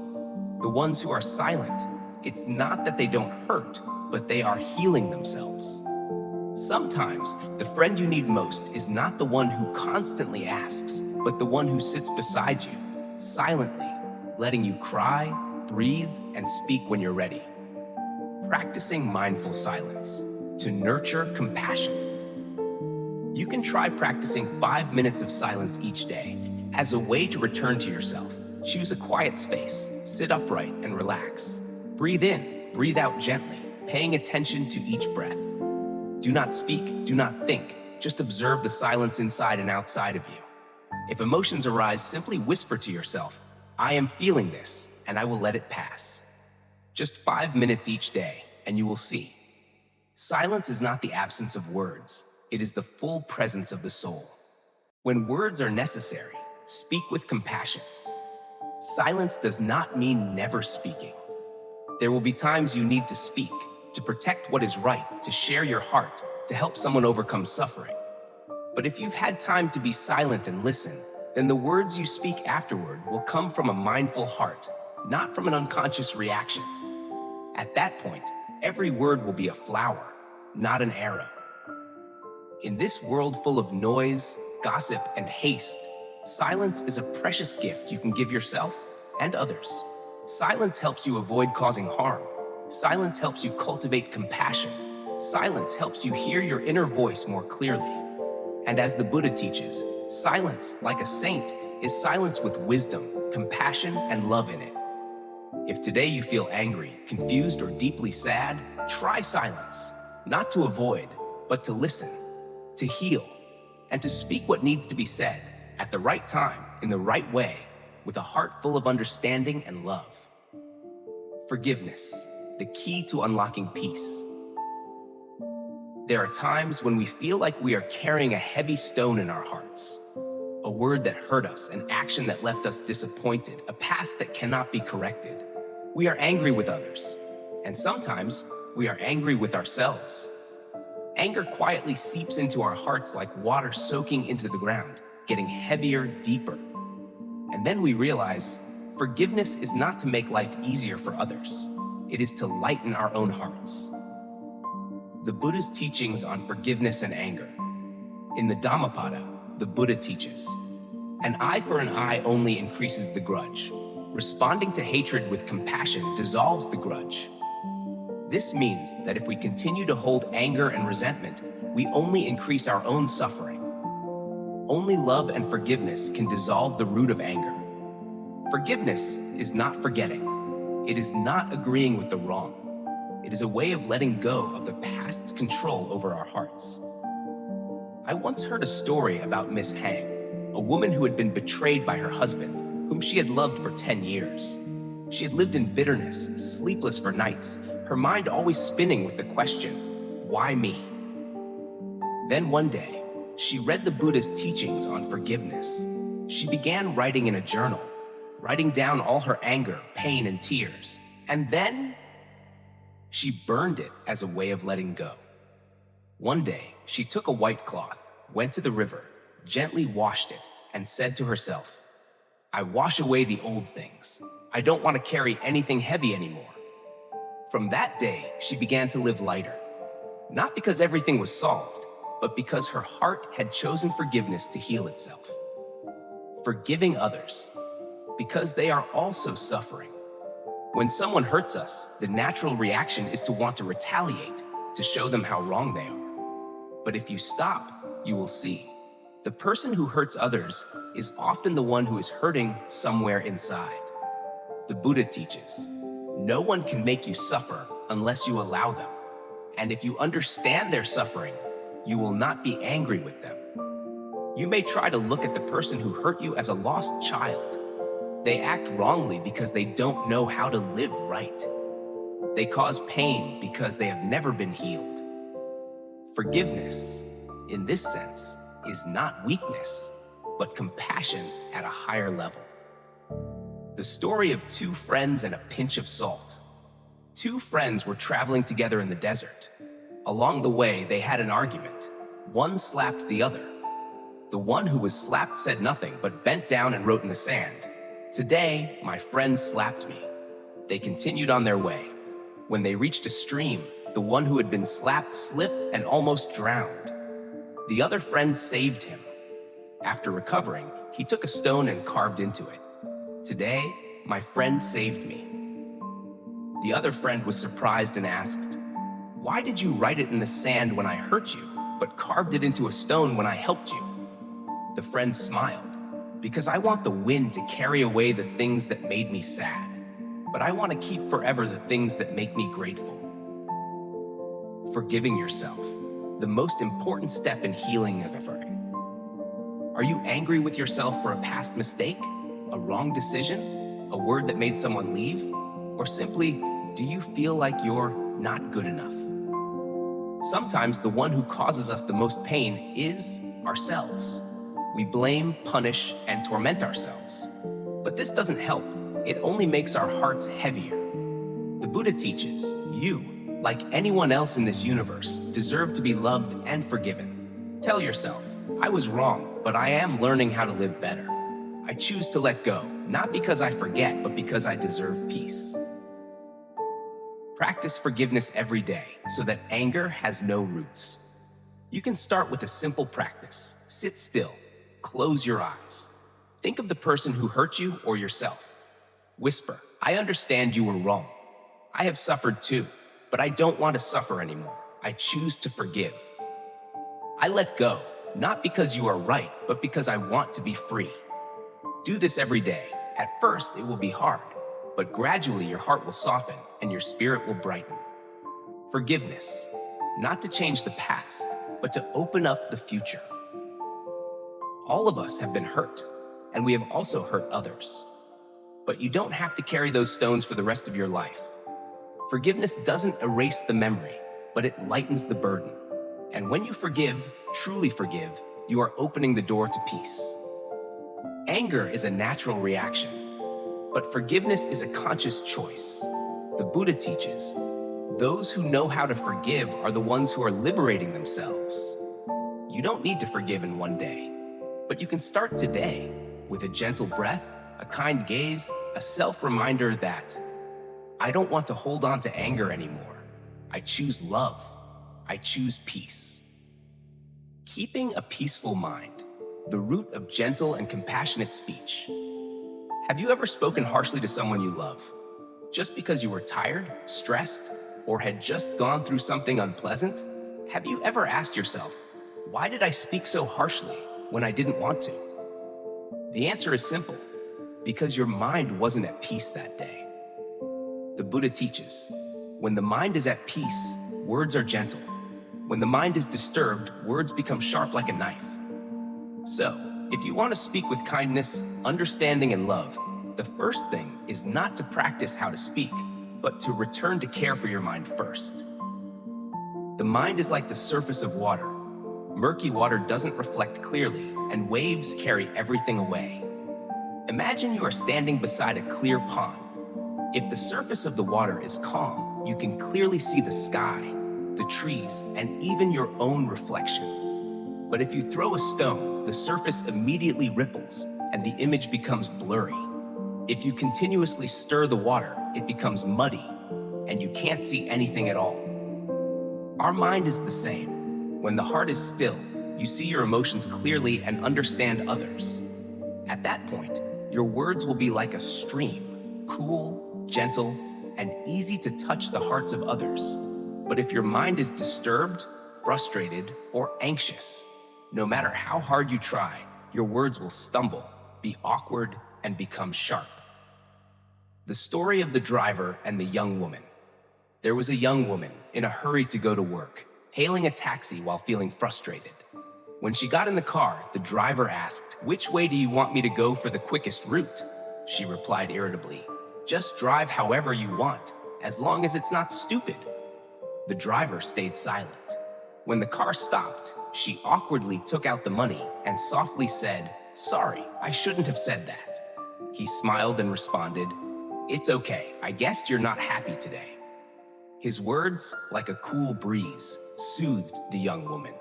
The ones who are silent, it's not that they don't hurt, but they are healing themselves." Sometimes the friend you need most is not the one who constantly asks, but the one who sits beside you, silently, letting you cry, breathe, and speak when you're ready. Practicing mindful silence to nurture compassion. You can try practicing 5 minutes of silence each day as a way to return to yourself. Choose a quiet space, sit upright, and relax. Breathe in, breathe out gently, paying attention to each breath. Do not speak, do not think, just observe the silence inside and outside of you. If emotions arise, simply whisper to yourself, "I am feeling this, and I will let it pass." Just 5 minutes each day, and you will see. Silence is not the absence of words, it is the full presence of the soul. When words are necessary, speak with compassion. Silence does not mean never speaking. There will be times you need to speak, to protect what is right, to share your heart, to help someone overcome suffering. But if you've had time to be silent and listen, then the words you speak afterward will come from a mindful heart, not from an unconscious reaction. At that point, every word will be a flower, not an arrow. In this world full of noise, gossip, and haste, silence is a precious gift you can give yourself and others. Silence helps you avoid causing harm. Silence helps you cultivate compassion. Silence helps you hear your inner voice more clearly. And as the Buddha teaches, silence, like a saint, is silence with wisdom, compassion, and love in it. If today you feel angry, confused, or deeply sad, try silence, not to avoid, but to listen, to heal, and to speak what needs to be said at the right time, in the right way, with a heart full of understanding and love. Forgiveness, the key to unlocking peace. There are times when we feel like we are carrying a heavy stone in our hearts. A word that hurt us, an action that left us disappointed, a past that cannot be corrected. We are angry with others, and sometimes we are angry with ourselves. Anger quietly seeps into our hearts like water soaking into the ground, getting heavier, deeper. And then we realize forgiveness is not to make life easier for others. It is to lighten our own hearts. The Buddha's teachings on forgiveness and anger. In the Dhammapada, the Buddha teaches, "An eye for an eye only increases the grudge. Responding to hatred with compassion dissolves the grudge." This means that if we continue to hold anger and resentment, we only increase our own suffering. Only love and forgiveness can dissolve the root of anger. Forgiveness is not forgetting. It is not agreeing with the wrong. It is a way of letting go of the past's control over our hearts. I once heard a story about Miss Hang, a woman who had been betrayed by her husband, whom she had loved for 10 years. She had lived in bitterness, sleepless for nights, her mind always spinning with the question, "Why me?" Then one day, she read the Buddha's teachings on forgiveness. She began writing in a journal, writing down all her anger, pain, and tears. And then she burned it as a way of letting go. One day, she took a white cloth, went to the river, gently washed it, and said to herself, "I wash away the old things. I don't want to carry anything heavy anymore." From that day, she began to live lighter. Not because everything was solved, but because her heart had chosen forgiveness to heal itself. Forgiving others, because they are also suffering. When someone hurts us, the natural reaction is to want to retaliate, to show them how wrong they are. But if you stop, you will see. The person who hurts others is often the one who is hurting somewhere inside. The Buddha teaches, no one can make you suffer unless you allow them. And if you understand their suffering, you will not be angry with them. You may try to look at the person who hurt you as a lost child. They act wrongly because they don't know how to live right. They cause pain because they have never been healed. Forgiveness, in this sense, is not weakness, but compassion at a higher level. The story of two friends and a pinch of salt. Two friends were traveling together in the desert. Along the way, they had an argument. One slapped the other. The one who was slapped said nothing, but bent down and wrote in the sand, "Today, my friend slapped me." They continued on their way. When they reached a stream, the one who had been slapped slipped and almost drowned. The other friend saved him. After recovering, he took a stone and carved into it. "Today, my friend saved me." The other friend was surprised and asked, "Why did you write it in the sand when I hurt you, but carved it into a stone when I helped you?" The friend smiled, "Because I want the wind to carry away the things that made me sad, but I want to keep forever the things that make me grateful." Forgiving yourself, the most important step in healing of effort. Are you angry with yourself for a past mistake, a wrong decision, a word that made someone leave? Or simply, do you feel like you're not good enough? Sometimes the one who causes us the most pain is ourselves. We blame, punish, and torment ourselves. But this doesn't help. It only makes our hearts heavier. The Buddha teaches, you, like anyone else in this universe, deserve to be loved and forgiven. Tell yourself, I was wrong, but I am learning how to live better. I choose to let go, not because I forget, but because I deserve peace. Practice forgiveness every day so that anger has no roots. You can start with a simple practice. Sit still, close your eyes. Think of the person who hurt you or yourself. Whisper, I understand you were wrong. I have suffered too, but I don't want to suffer anymore. I choose to forgive. I let go, not because you are right, but because I want to be free. Do this every day. At first, it will be hard, but gradually your heart will soften and your spirit will brighten. Forgiveness, not to change the past, but to open up the future. All of us have been hurt, and we have also hurt others. But you don't have to carry those stones for the rest of your life. Forgiveness doesn't erase the memory, but it lightens the burden. And when you forgive, truly forgive, you are opening the door to peace. Anger is a natural reaction, but forgiveness is a conscious choice. The Buddha teaches, those who know how to forgive are the ones who are liberating themselves. You don't need to forgive in one day, but you can start today with a gentle breath, a kind gaze, a self-reminder that I don't want to hold on to anger anymore. I choose love. I choose peace. Keeping a peaceful mind, the root of gentle and compassionate speech. Have you ever spoken harshly to someone you love? Just because you were tired, stressed, or had just gone through something unpleasant? Have you ever asked yourself, why did I speak so harshly when I didn't want to? The answer is simple, because your mind wasn't at peace that day. The Buddha teaches, when the mind is at peace, words are gentle. When the mind is disturbed, words become sharp like a knife. So, if you want to speak with kindness, understanding, and love, the first thing is not to practice how to speak, but to return to care for your mind first. The mind is like the surface of water. Murky water doesn't reflect clearly, and waves carry everything away. Imagine you are standing beside a clear pond. If the surface of the water is calm, you can clearly see the sky, the trees, and even your own reflection. But if you throw a stone, the surface immediately ripples, and the image becomes blurry. If you continuously stir the water, it becomes muddy, and you can't see anything at all. Our mind is the same. When the heart is still, you see your emotions clearly and understand others. At that point, your words will be like a stream, cool, gentle, and easy to touch the hearts of others. But if your mind is disturbed, frustrated, or anxious, no matter how hard you try, your words will stumble, be awkward, and become sharp. The story of the driver and the young woman. There was a young woman in a hurry to go to work, hailing a taxi while feeling frustrated. When she got in the car, the driver asked, "Which way do you want me to go for the quickest route?" She replied irritably, "Just drive however you want, as long as it's not stupid." The driver stayed silent. When the car stopped, she awkwardly took out the money and softly said, "Sorry, I shouldn't have said that." He smiled and responded, "It's okay, I guessed you're not happy today." His words, like a cool breeze, soothed the young woman.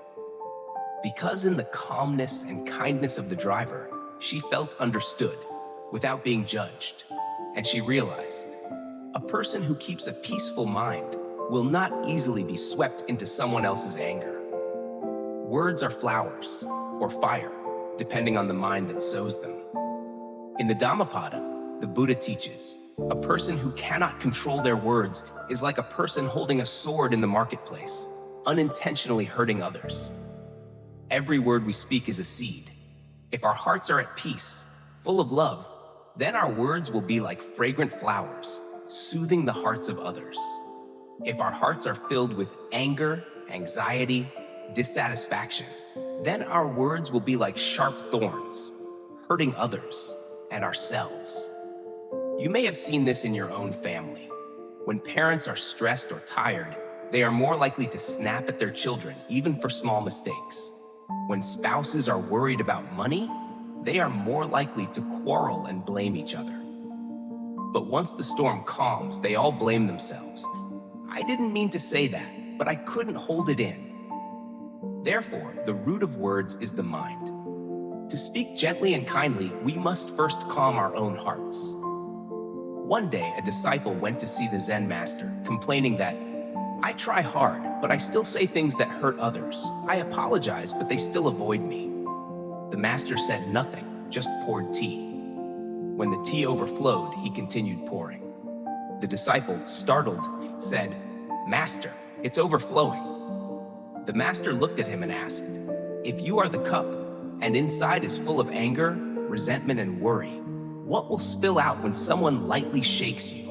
Because in the calmness and kindness of the driver, she felt understood without being judged, and she realized a person who keeps a peaceful mind will not easily be swept into someone else's anger. Words are flowers or fire, depending on the mind that sows them. In the Dhammapada, the Buddha teaches, a person who cannot control their words is like a person holding a sword in the marketplace, unintentionally hurting others. Every word we speak is a seed. If our hearts are at peace, full of love, then our words will be like fragrant flowers, soothing the hearts of others. If our hearts are filled with anger, anxiety, dissatisfaction, then our words will be like sharp thorns, hurting others and ourselves. You may have seen this in your own family. When parents are stressed or tired, they are more likely to snap at their children, even for small mistakes. When spouses are worried about money, they are more likely to quarrel and blame each other. But once the storm calms, they all blame themselves. "I didn't mean to say that, but I couldn't hold it in." Therefore, the root of words is the mind. To speak gently and kindly, we must first calm our own hearts. One day, a disciple went to see the Zen master, complaining that, "I try hard, but I still say things that hurt others. I apologize, but they still avoid me." The master said nothing, just poured tea. When the tea overflowed, he continued pouring. The disciple, startled, said, "Master, it's overflowing." The master looked at him and asked, "If you are the cup, and inside is full of anger, resentment, and worry, what will spill out when someone lightly shakes you?"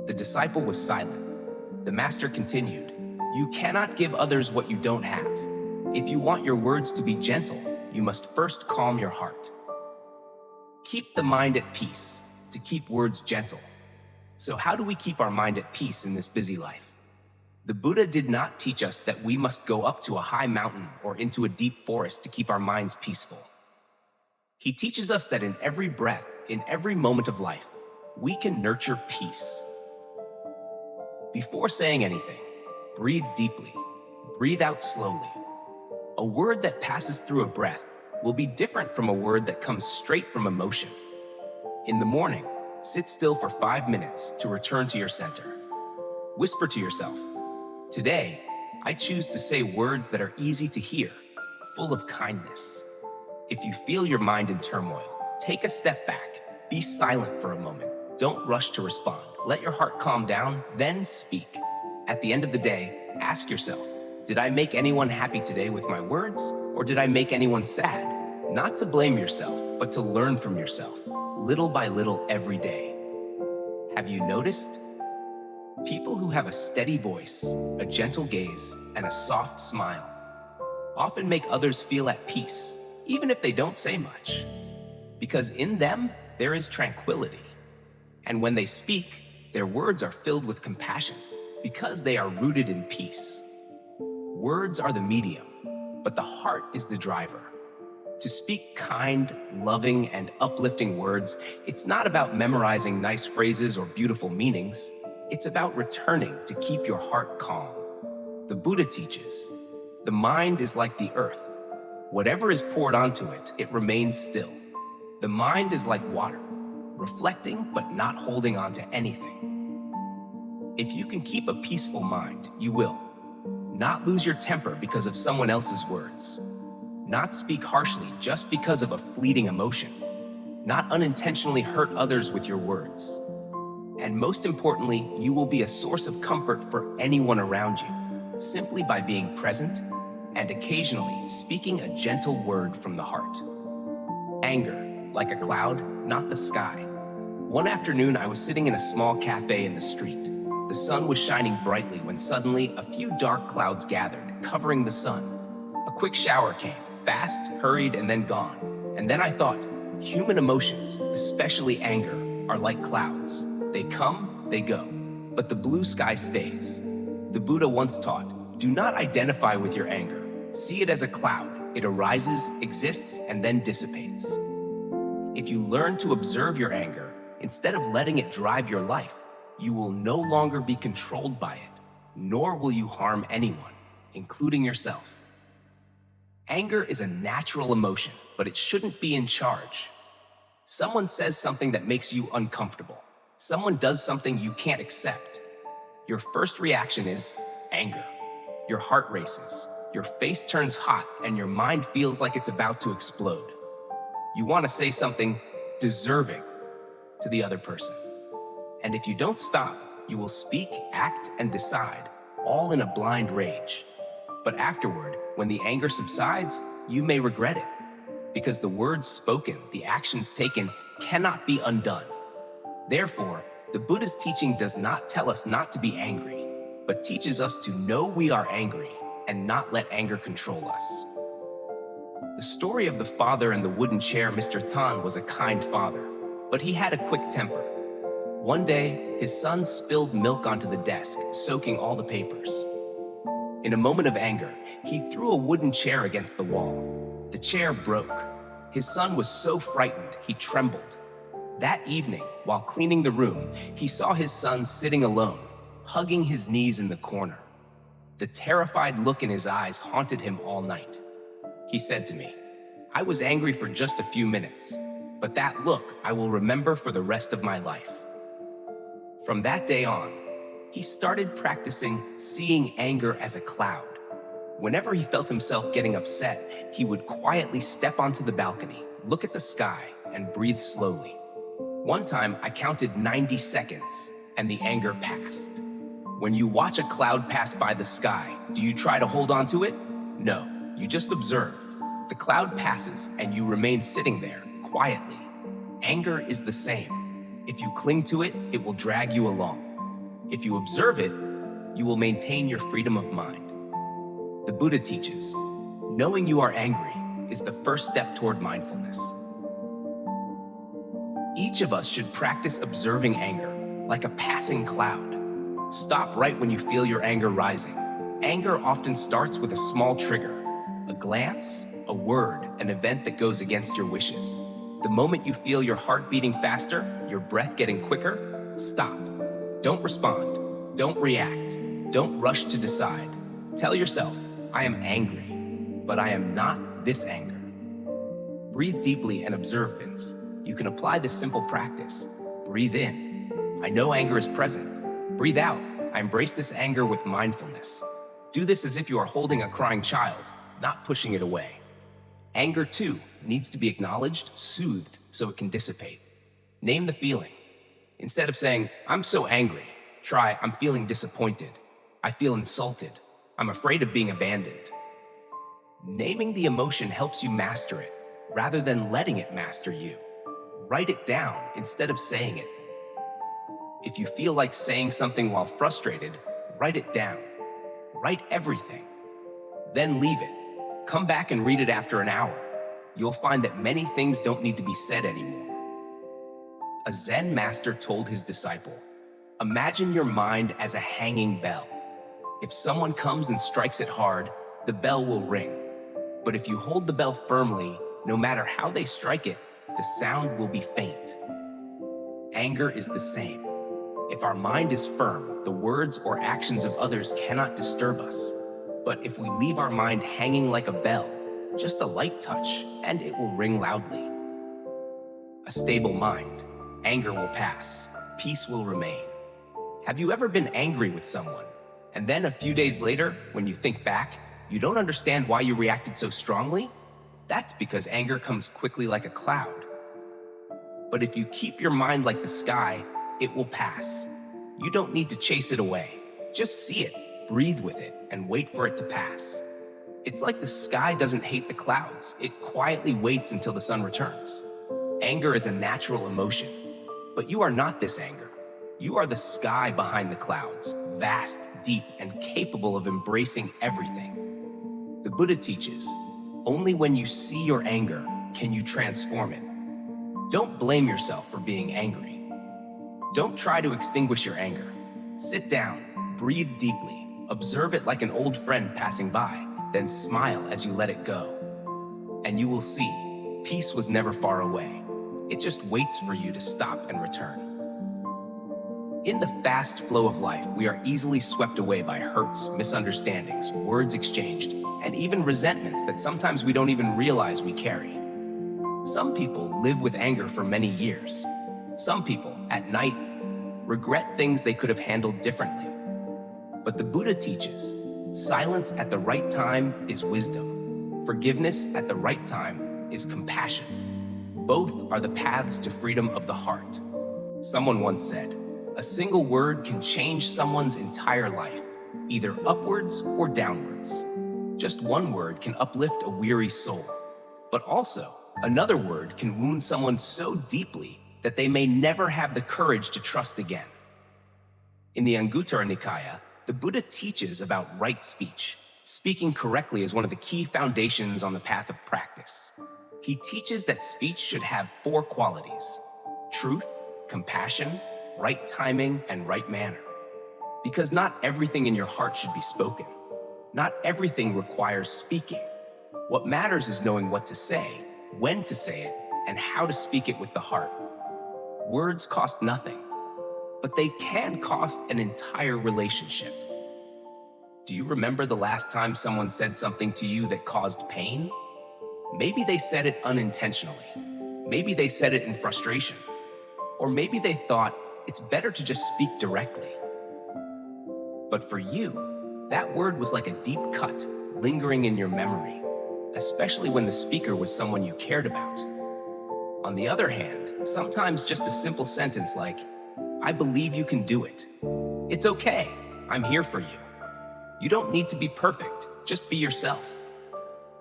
The disciple was silent. The master continued, "You cannot give others what you don't have. If you want your words to be gentle, you must first calm your heart. Keep the mind at peace, to keep words gentle." So how do we keep our mind at peace in this busy life? The Buddha did not teach us that we must go up to a high mountain or into a deep forest to keep our minds peaceful. He teaches us that in every breath, in every moment of life, we can nurture peace. Before saying anything, breathe deeply, breathe out slowly. A word that passes through a breath will be different from a word that comes straight from emotion. In the morning, sit still for 5 minutes to return to your center. Whisper to yourself, "Today, I choose to say words that are easy to hear, full of kindness." If you feel your mind in turmoil, take a step back, be silent for a moment. Don't rush to respond. Let your heart calm down, then speak. At the end of the day, ask yourself, did I make anyone happy today with my words, or did I make anyone sad? Not to blame yourself, but to learn from yourself, little by little every day. Have you noticed? People who have a steady voice, a gentle gaze, and a soft smile often make others feel at peace, even if they don't say much. Because in them, there is tranquility. And when they speak, their words are filled with compassion because they are rooted in peace. Words are the medium, but the heart is the driver. To speak kind, loving, and uplifting words, it's not about memorizing nice phrases or beautiful meanings. It's about returning to keep your heart calm. The Buddha teaches, the mind is like the earth. Whatever is poured onto it, it remains still. The mind is like water, reflecting but not holding on to anything. If you can keep a peaceful mind, you will not lose your temper because of someone else's words, not speak harshly just because of a fleeting emotion, not unintentionally hurt others with your words. And most importantly, you will be a source of comfort for anyone around you, simply by being present and occasionally speaking a gentle word from the heart. Anger, like a cloud, not the sky. One afternoon, I was sitting in a small cafe in the street. The sun was shining brightly when suddenly a few dark clouds gathered, covering the sun. A quick shower came, fast, hurried, and then gone. And then I thought, human emotions, especially anger, are like clouds. They come, they go, but the blue sky stays. The Buddha once taught, do not identify with your anger. See it as a cloud. It arises, exists, and then dissipates. If you learn to observe your anger, instead of letting it drive your life, you will no longer be controlled by it, nor will you harm anyone, including yourself. Anger is a natural emotion, but it shouldn't be in charge. Someone says something that makes you uncomfortable. Someone does something you can't accept. Your first reaction is anger. Your heart races, your face turns hot, and your mind feels like it's about to explode. You want to say something deserving to the other person. And if you don't stop, you will speak, act, and decide, all in a blind rage. But afterward, when the anger subsides, you may regret it, because the words spoken, the actions taken, cannot be undone. Therefore, the Buddha's teaching does not tell us not to be angry, but teaches us to know we are angry and not let anger control us. The story of the father and the wooden chair. Mr. Tan was a kind father, but he had a quick temper. One day, his son spilled milk onto the desk, soaking all the papers. In a moment of anger, he threw a wooden chair against the wall. The chair broke. His son was so frightened, he trembled. That evening, while cleaning the room, he saw his son sitting alone, hugging his knees in the corner. The terrified look in his eyes haunted him all night. He said to me, I was angry for just a few minutes, but that look I will remember for the rest of my life. From that day on, he started practicing seeing anger as a cloud. Whenever he felt himself getting upset, he would quietly step onto the balcony, look at the sky, and breathe slowly. One time, I counted 90 seconds, and the anger passed. When you watch a cloud pass by the sky, do you try to hold on to it? No, you just observe. The cloud passes, and you remain sitting there, quietly. Anger is the same. If you cling to it, it will drag you along. If you observe it, you will maintain your freedom of mind. The Buddha teaches, knowing you are angry is the first step toward mindfulness. Each of us should practice observing anger like a passing cloud. Stop right when you feel your anger rising. Anger often starts with a small trigger, a glance, a word, an event that goes against your wishes. The moment you feel your heart beating faster, your breath getting quicker, stop. Don't respond. Don't react. Don't rush to decide. Tell yourself, I am angry, but I am not this anger. Breathe deeply and observe this. You can apply this simple practice. Breathe in. I know anger is present. Breathe out. I embrace this anger with mindfulness. Do this as if you are holding a crying child, not pushing it away. Anger, too, needs to be acknowledged, soothed, so it can dissipate. Name the feeling. Instead of saying, I'm so angry, try, I'm feeling disappointed. I feel insulted. I'm afraid of being abandoned. Naming the emotion helps you master it, rather than letting it master you. Write it down instead of saying it. If you feel like saying something while frustrated, write it down. Write everything. Then leave it. Come back and read it after an hour. You'll find that many things don't need to be said anymore. A Zen master told his disciple, imagine your mind as a hanging bell. If someone comes and strikes it hard, the bell will ring. But if you hold the bell firmly, no matter how they strike it, the sound will be faint. Anger is the same. If our mind is firm, the words or actions of others cannot disturb us. But if we leave our mind hanging like a bell, just a light touch, and it will ring loudly. A stable mind. Anger will pass. Peace will remain. Have you ever been angry with someone, and then a few days later, when you think back, you don't understand why you reacted so strongly? That's because anger comes quickly like a cloud. But if you keep your mind like the sky, it will pass. You don't need to chase it away. Just see it, breathe with it, and wait for it to pass. It's like the sky doesn't hate the clouds. It quietly waits until the sun returns. Anger is a natural emotion, but you are not this anger. You are the sky behind the clouds, vast, deep, and capable of embracing everything. The Buddha teaches, only when you see your anger can you transform it. Don't blame yourself for being angry. Don't try to extinguish your anger. Sit down, breathe deeply, observe it like an old friend passing by, then smile as you let it go. And you will see, peace was never far away. It just waits for you to stop and return. In the fast flow of life, we are easily swept away by hurts, misunderstandings, words exchanged, and even resentments that sometimes we don't even realize we carry. Some people live with anger for many years. Some people, at night, regret things they could have handled differently. But the Buddha teaches, silence at the right time is wisdom. Forgiveness at the right time is compassion. Both are the paths to freedom of the heart. Someone once said, a single word can change someone's entire life, either upwards or downwards. Just one word can uplift a weary soul, but also another word can wound someone so deeply that they may never have the courage to trust again. In the Anguttara Nikaya, the Buddha teaches about right speech. Speaking correctly is one of the key foundations on the path of practice. He teaches that speech should have 4 qualities: truth, compassion, right timing, and right manner. Because not everything in your heart should be spoken. Not everything requires speaking. What matters is knowing what to say, when to say it, and how to speak it with the heart. Words cost nothing, but they can cost an entire relationship. Do you remember the last time someone said something to you that caused pain? Maybe they said it unintentionally. Maybe they said it in frustration. Or maybe they thought, it's better to just speak directly. But for you, that word was like a deep cut, lingering in your memory, especially when the speaker was someone you cared about. On the other hand, sometimes just a simple sentence like, I believe you can do it. It's okay, I'm here for you. You don't need to be perfect, just be yourself,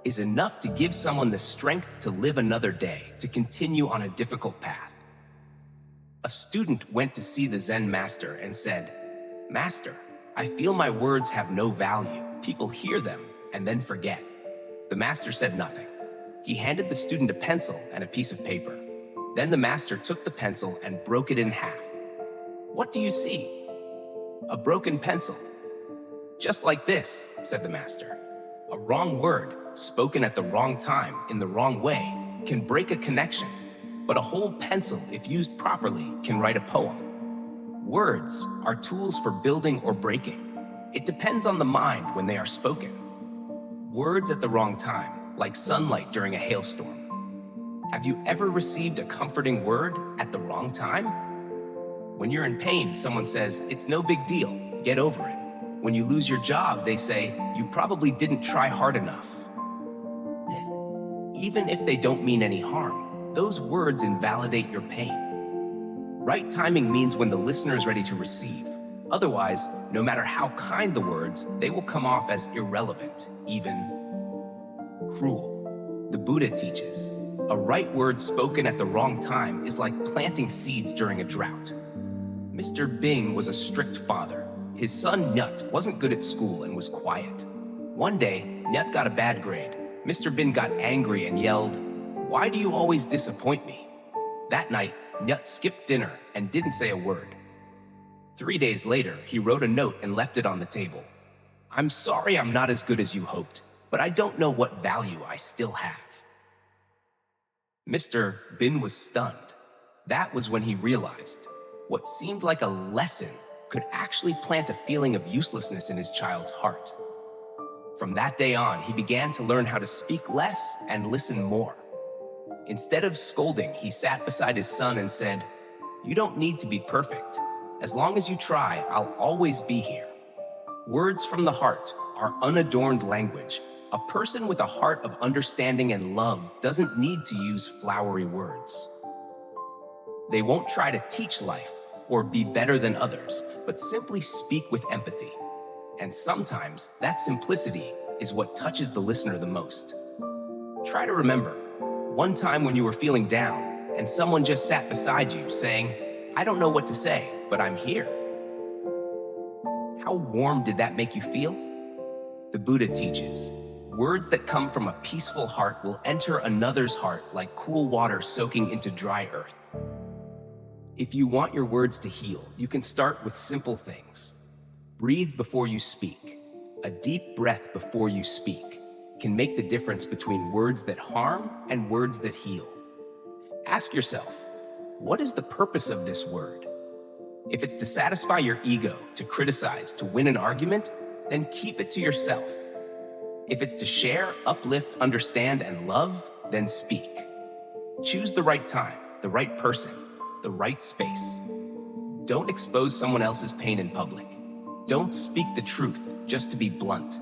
is enough to give someone the strength to live another day, to continue on a difficult path. A student went to see the Zen master and said, Master, I feel my words have no value. People hear them and then forget. The master said nothing. He handed the student a pencil and a piece of paper. Then the master took the pencil and broke it in half. What do you see? A broken pencil. Just like this, said the master. A wrong word, spoken at the wrong time, in the wrong way, can break a connection. But a whole pencil, if used properly, can write a poem. Words are tools for building or breaking. It depends on the mind when they are spoken. Words at the wrong time, like sunlight during a hailstorm. Have you ever received a comforting word at the wrong time? When you're in pain, someone says, it's no big deal, get over it. When you lose your job, they say, you probably didn't try hard enough. Even if they don't mean any harm, those words invalidate your pain. Right timing means when the listener is ready to receive. Otherwise, no matter how kind the words, they will come off as irrelevant, even cruel. The Buddha teaches, a right word spoken at the wrong time is like planting seeds during a drought. Mr. Bing was a strict father. His son Nyut wasn't good at school and was quiet. One day, Nyut got a bad grade. Mr. Bin got angry and yelled, why do you always disappoint me? That night, Nyut skipped dinner and didn't say a word. 3 days later, he wrote a note and left it on the table. I'm sorry I'm not as good as you hoped, but I don't know what value I still have. Mr. Bin was stunned. That was when he realized what seemed like a lesson could actually plant a feeling of uselessness in his child's heart. From that day on, he began to learn how to speak less and listen more. Instead of scolding, he sat beside his son and said, you don't need to be perfect. As long as you try, I'll always be here. Words from the heart are unadorned language. A person with a heart of understanding and love doesn't need to use flowery words. They won't try to teach life, or be better than others, but simply speak with empathy. And sometimes that simplicity is what touches the listener the most. Try to remember one time when you were feeling down and someone just sat beside you saying, "I don't know what to say, but I'm here." How warm did that make you feel? The Buddha teaches, words that come from a peaceful heart will enter another's heart like cool water soaking into dry earth. If you want your words to heal, you can start with simple things. Breathe before you speak. A deep breath before you speak can make the difference between words that harm and words that heal. Ask yourself, what is the purpose of this word? If it's to satisfy your ego, to criticize, to win an argument, then keep it to yourself. If it's to share, uplift, understand, and love, then speak. Choose the right time, the right person, the right space. Don't expose someone else's pain in public. Don't speak the truth just to be blunt.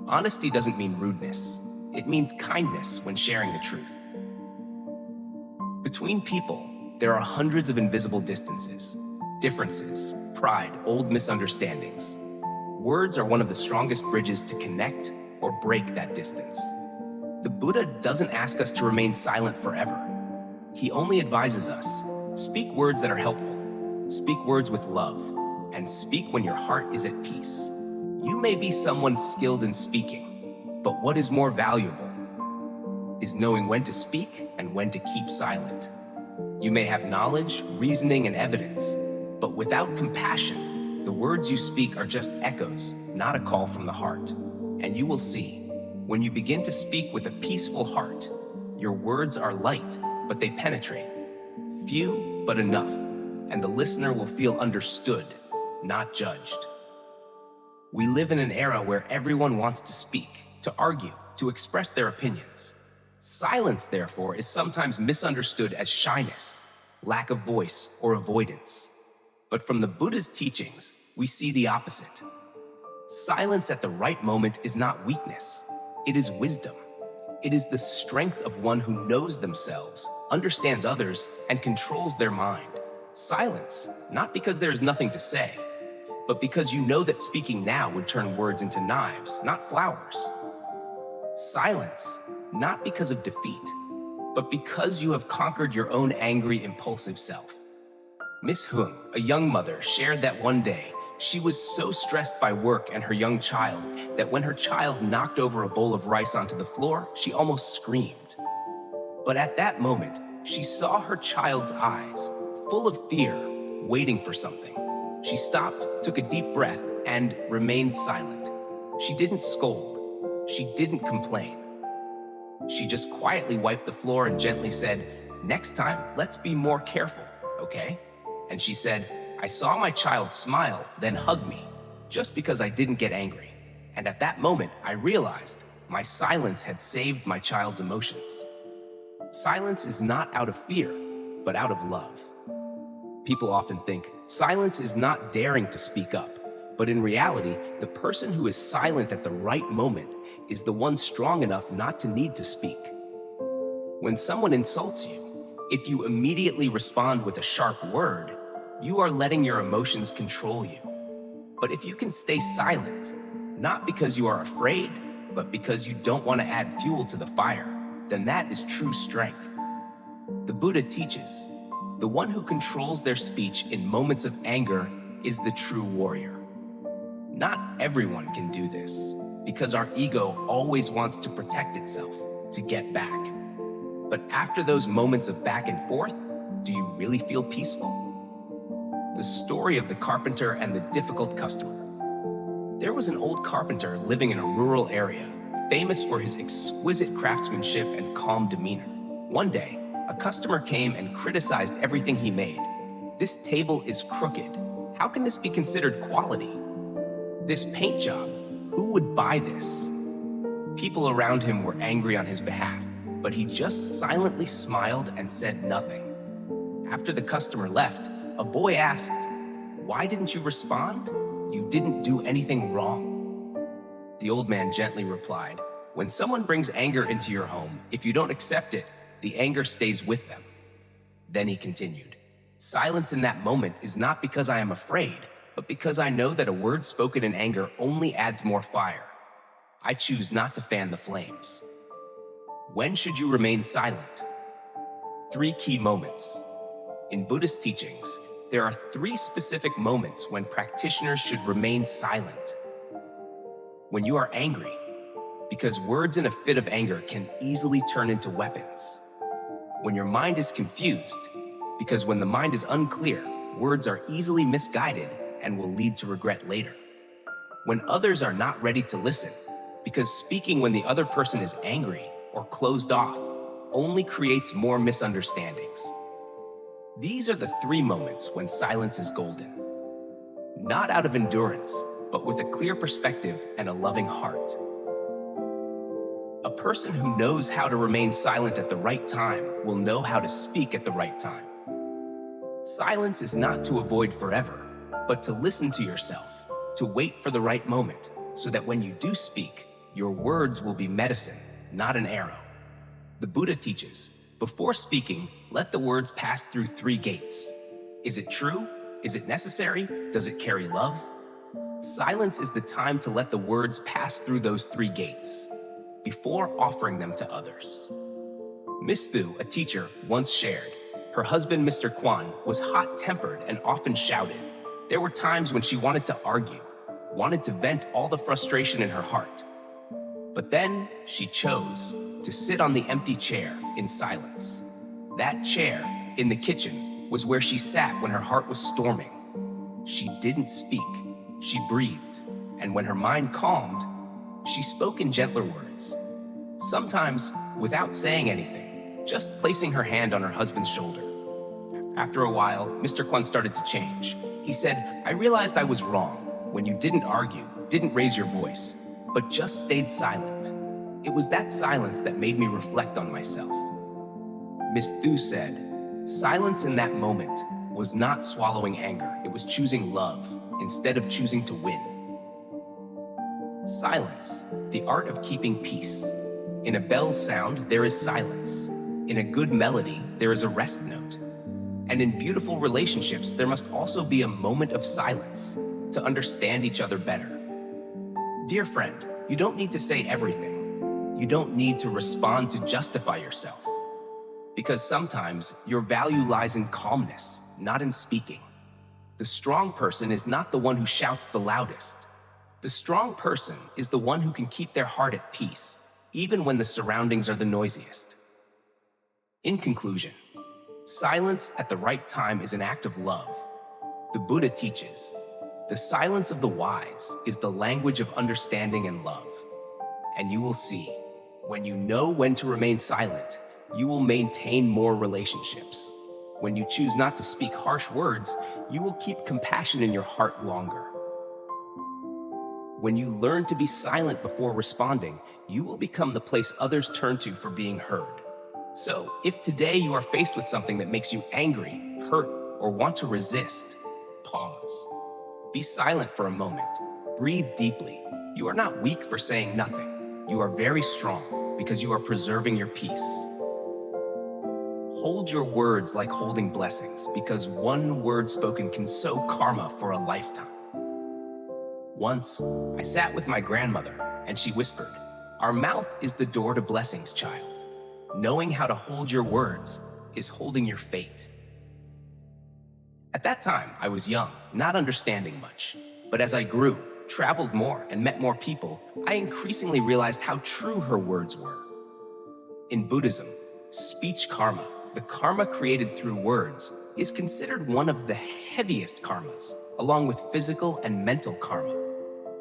Honesty doesn't mean rudeness. It means kindness when sharing the truth. Between people, there are hundreds of invisible distances, differences, pride, old misunderstandings. Words are one of the strongest bridges to connect or break that distance. The Buddha doesn't ask us to remain silent forever. He only advises us, speak words that are helpful, speak words with love, and speak when your heart is at peace. You may be someone skilled in speaking, but what is more valuable is knowing when to speak and when to keep silent. You may have knowledge, reasoning, and evidence, but without compassion, the words you speak are just echoes, not a call from the heart. And you will see, when you begin to speak with a peaceful heart, your words are light, but they penetrate. Few, but enough, and the listener will feel understood, not judged. We live in an era where everyone wants to speak, to argue, to express their opinions. Silence, therefore, is sometimes misunderstood as shyness, lack of voice, or avoidance. But from the Buddha's teachings, we see the opposite. Silence at the right moment is not weakness. It is wisdom. It is the strength of one who knows themselves, understands others, and controls their mind. Silence, not because there is nothing to say, but because you know that speaking now would turn words into knives, not flowers. Silence, not because of defeat, but because you have conquered your own angry, impulsive self. Miss Hung, a young mother, shared that one day, she was so stressed by work and her young child that when her child knocked over a bowl of rice onto the floor, she almost screamed. But at that moment, she saw her child's eyes, full of fear, waiting for something. She stopped, took a deep breath, and remained silent. She didn't scold. She didn't complain. She just quietly wiped the floor and gently said, "Next time, let's be more careful, okay?" And she said, "I saw my child smile, then hug me, just because I didn't get angry. And at that moment, I realized my silence had saved my child's emotions." Silence is not out of fear, but out of love. People often think silence is not daring to speak up, but in reality, the person who is silent at the right moment is the one strong enough not to need to speak. When someone insults you, if you immediately respond with a sharp word, you are letting your emotions control you. But if you can stay silent, not because you are afraid, but because you don't want to add fuel to the fire, then that is true strength. The Buddha teaches, the one who controls their speech in moments of anger is the true warrior. Not everyone can do this, because our ego always wants to protect itself, to get back. But after those moments of back and forth, do you really feel peaceful? The story of the carpenter and the difficult customer. There was an old carpenter living in a rural area, famous for his exquisite craftsmanship and calm demeanor. One day, a customer came and criticized everything he made. "This table is crooked. How can this be considered quality? This paint job, who would buy this?" People around him were angry on his behalf, but he just silently smiled and said nothing. After the customer left, a boy asked, "Why didn't you respond? You didn't do anything wrong." The old man gently replied, "When someone brings anger into your home, if you don't accept it, the anger stays with them." Then he continued, Silence in that moment is not because I am afraid, but because I know that a word spoken in anger only adds more fire. I choose not to fan the flames. When should you remain silent? 3 key moments. In Buddhist teachings, there are 3 specific moments when practitioners should remain silent. When you are angry, because words in a fit of anger can easily turn into weapons. When your mind is confused, because when the mind is unclear, words are easily misguided and will lead to regret later. When others are not ready to listen, because speaking when the other person is angry or closed off only creates more misunderstandings. These are the 3 moments when silence is golden. Not out of endurance, but with a clear perspective and a loving heart. A person who knows how to remain silent at the right time will know how to speak at the right time. Silence is not to avoid forever, but to listen to yourself, to wait for the right moment, so that when you do speak, your words will be medicine, not an arrow. The Buddha teaches, before speaking, let the words pass through 3 gates. Is it true? Is it necessary? Does it carry love? Silence is the time to let the words pass through those 3 gates, before offering them to others. Miss Thu, a teacher, once shared, her husband, Mr. Kwan, was hot-tempered and often shouted. There were times when she wanted to argue, wanted to vent all the frustration in her heart. But then she chose to sit on the empty chair in silence. That chair, in the kitchen, was where she sat when her heart was storming. She didn't speak, she breathed, and when her mind calmed, she spoke in gentler words. Sometimes without saying anything, just placing her hand on her husband's shoulder. After a while, Mr. Kwan started to change. He said, I realized I was wrong when you didn't argue, didn't raise your voice, but just stayed silent. It was that silence that made me reflect on myself. Miss Thu said, silence in that moment was not swallowing anger, it was choosing love instead of choosing to win. Silence, the art of keeping peace. In a bell's sound, there is silence. In a good melody, there is a rest note. And in beautiful relationships, there must also be a moment of silence to understand each other better. Dear friend, you don't need to say everything. You don't need to respond to justify yourself. Because sometimes your value lies in calmness, not in speaking. The strong person is not the one who shouts the loudest. The strong person is the one who can keep their heart at peace, even when the surroundings are the noisiest. In conclusion, silence at the right time is an act of love. The Buddha teaches, the silence of the wise is the language of understanding and love. And you will see, when you know when to remain silent, you will maintain more relationships. When you choose not to speak harsh words, you will keep compassion in your heart longer. When you learn to be silent before responding, you will become the place others turn to for being heard. So, if today you are faced with something that makes you angry, hurt, or want to resist, pause. Be silent for a moment. Breathe deeply. You are not weak for saying nothing. You are very strong because you are preserving your peace. Hold your words like holding blessings, because one word spoken can sow karma for a lifetime. Once, I sat with my grandmother, and she whispered, "Our mouth is the door to blessings, child. Knowing how to hold your words is holding your fate." At that time, I was young, not understanding much. But as I grew, traveled more, and met more people, I increasingly realized how true her words were. In Buddhism, speech karma, the karma created through words, is considered one of the heaviest karmas, along with physical and mental karma.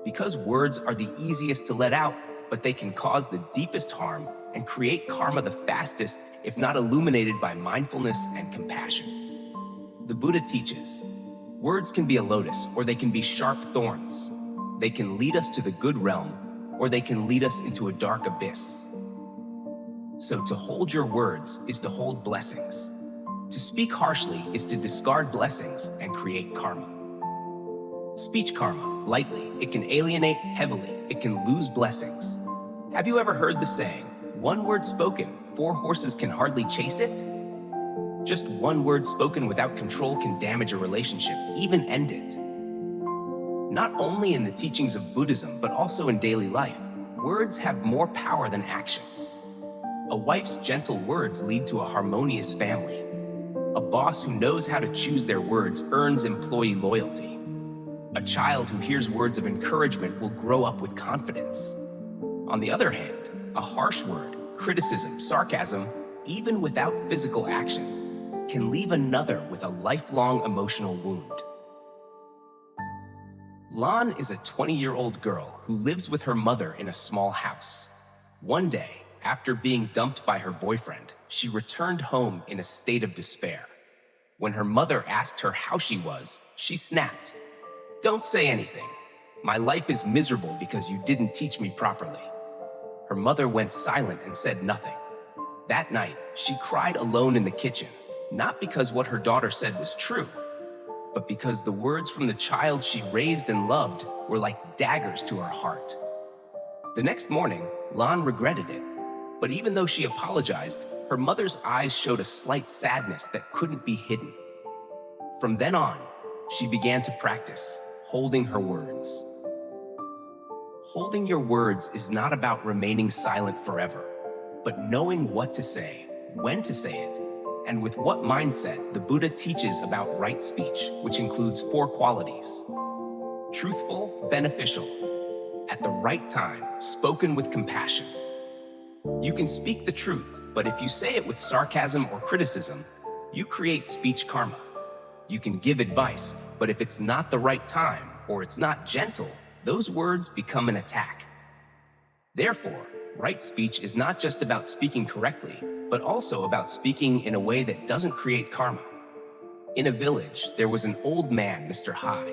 Because words are the easiest to let out, but they can cause the deepest harm and create karma the fastest if not illuminated by mindfulness and compassion. The Buddha teaches, words can be a lotus or they can be sharp thorns. They can lead us to the good realm or they can lead us into a dark abyss. So to hold your words is to hold blessings. To speak harshly is to discard blessings and create karma. Speech karma, lightly, it can alienate; heavily, it can lose blessings. Have you ever heard the saying, one word spoken, 4 horses can hardly chase it? Just one word spoken without control can damage a relationship, even end it. Not only in the teachings of Buddhism, but also in daily life, words have more power than actions. A wife's gentle words lead to a harmonious family. A boss who knows how to choose their words earns employee loyalty. A child who hears words of encouragement will grow up with confidence. On the other hand, a harsh word, criticism, sarcasm, even without physical action, can leave another with a lifelong emotional wound. Lan is a 20-year-old girl who lives with her mother in a small house. One day, after being dumped by her boyfriend, she returned home in a state of despair. When her mother asked her how she was, she snapped, "Don't say anything. My life is miserable because you didn't teach me properly." Her mother went silent and said nothing. That night, she cried alone in the kitchen, not because what her daughter said was true, but because the words from the child she raised and loved were like daggers to her heart. The next morning, Lan regretted it, but even though she apologized, her mother's eyes showed a slight sadness that couldn't be hidden. From then on, she began to practice holding her words. Holding your words is not about remaining silent forever, but knowing what to say, when to say it, and with what mindset. The Buddha teaches about right speech, which includes 4 qualities: truthful, beneficial, at the right time, spoken with compassion. You can speak the truth, but if you say it with sarcasm or criticism, you create speech karma. You can give advice, but if it's not the right time or it's not gentle, those words become an attack. Therefore, right speech is not just about speaking correctly, but also about speaking in a way that doesn't create karma. In a village, there was an old man, Mr. Hai,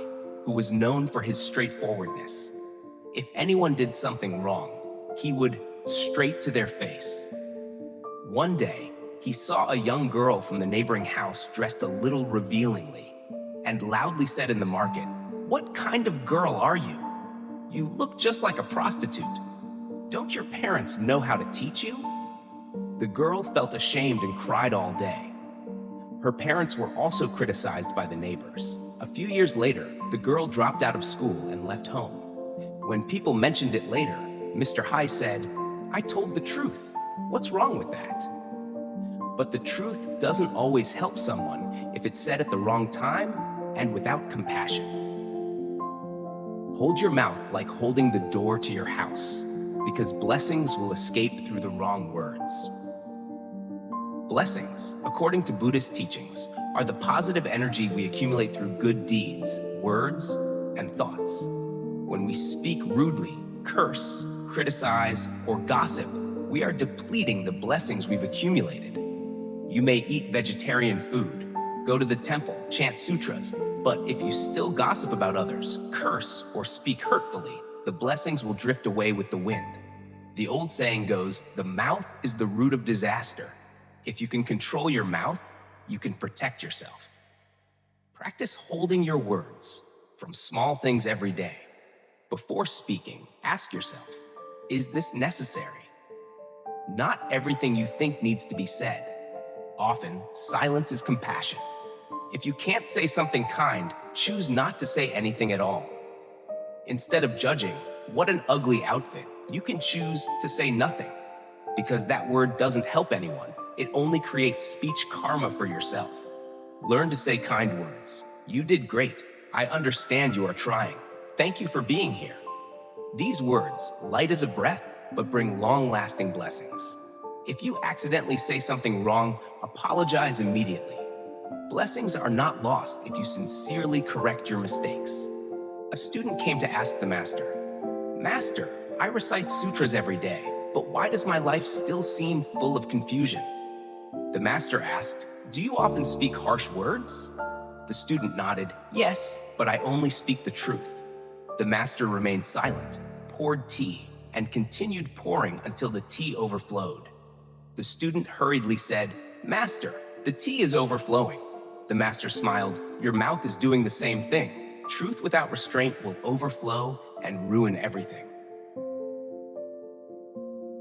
who was known for his straightforwardness. If anyone did something wrong, he would straight to their face. One day, he saw a young girl from the neighboring house dressed a little revealingly and loudly said in the market, "What kind of girl are you? You look just like a prostitute. Don't your parents know how to teach you?" The girl felt ashamed and cried all day. Her parents were also criticized by the neighbors. A few years later, the girl dropped out of school and left home. When people mentioned it later, Mr. Hai said, "I told the truth. What's wrong with that?" But the truth doesn't always help someone if it's said at the wrong time and without compassion. Hold your mouth like holding the door to your house, because blessings will escape through the wrong words. Blessings, according to Buddhist teachings, are the positive energy we accumulate through good deeds, words, and thoughts. When we speak rudely, curse, criticize, or gossip, we are depleting the blessings we've accumulated. You may eat vegetarian food, go to the temple, chant sutras, but if you still gossip about others, curse, or speak hurtfully, the blessings will drift away with the wind. The old saying goes, "The mouth is the root of disaster." If you can control your mouth, you can protect yourself. Practice holding your words from small things every day. Before speaking, ask yourself, is this necessary? Not everything you think needs to be said. Often, silence is compassion. If you can't say something kind, choose not to say anything at all. Instead of judging, "What an ugly outfit," you can choose to say nothing. Because that word doesn't help anyone. It only creates speech karma for yourself. Learn to say kind words. "You did great. I understand you are trying. Thank you for being here." These words, light as a breath, but bring long-lasting blessings. If you accidentally say something wrong, apologize immediately. Blessings are not lost if you sincerely correct your mistakes. A student came to ask the master, "Master, I recite sutras every day, but why does my life still seem full of confusion?" The master asked, "Do you often speak harsh words?" The student nodded, "Yes, but I only speak the truth." The master remained silent, poured tea, and continued pouring until the tea overflowed. The student hurriedly said, "Master, the tea is overflowing." The master smiled, "Your mouth is doing the same thing. Truth without restraint will overflow and ruin everything."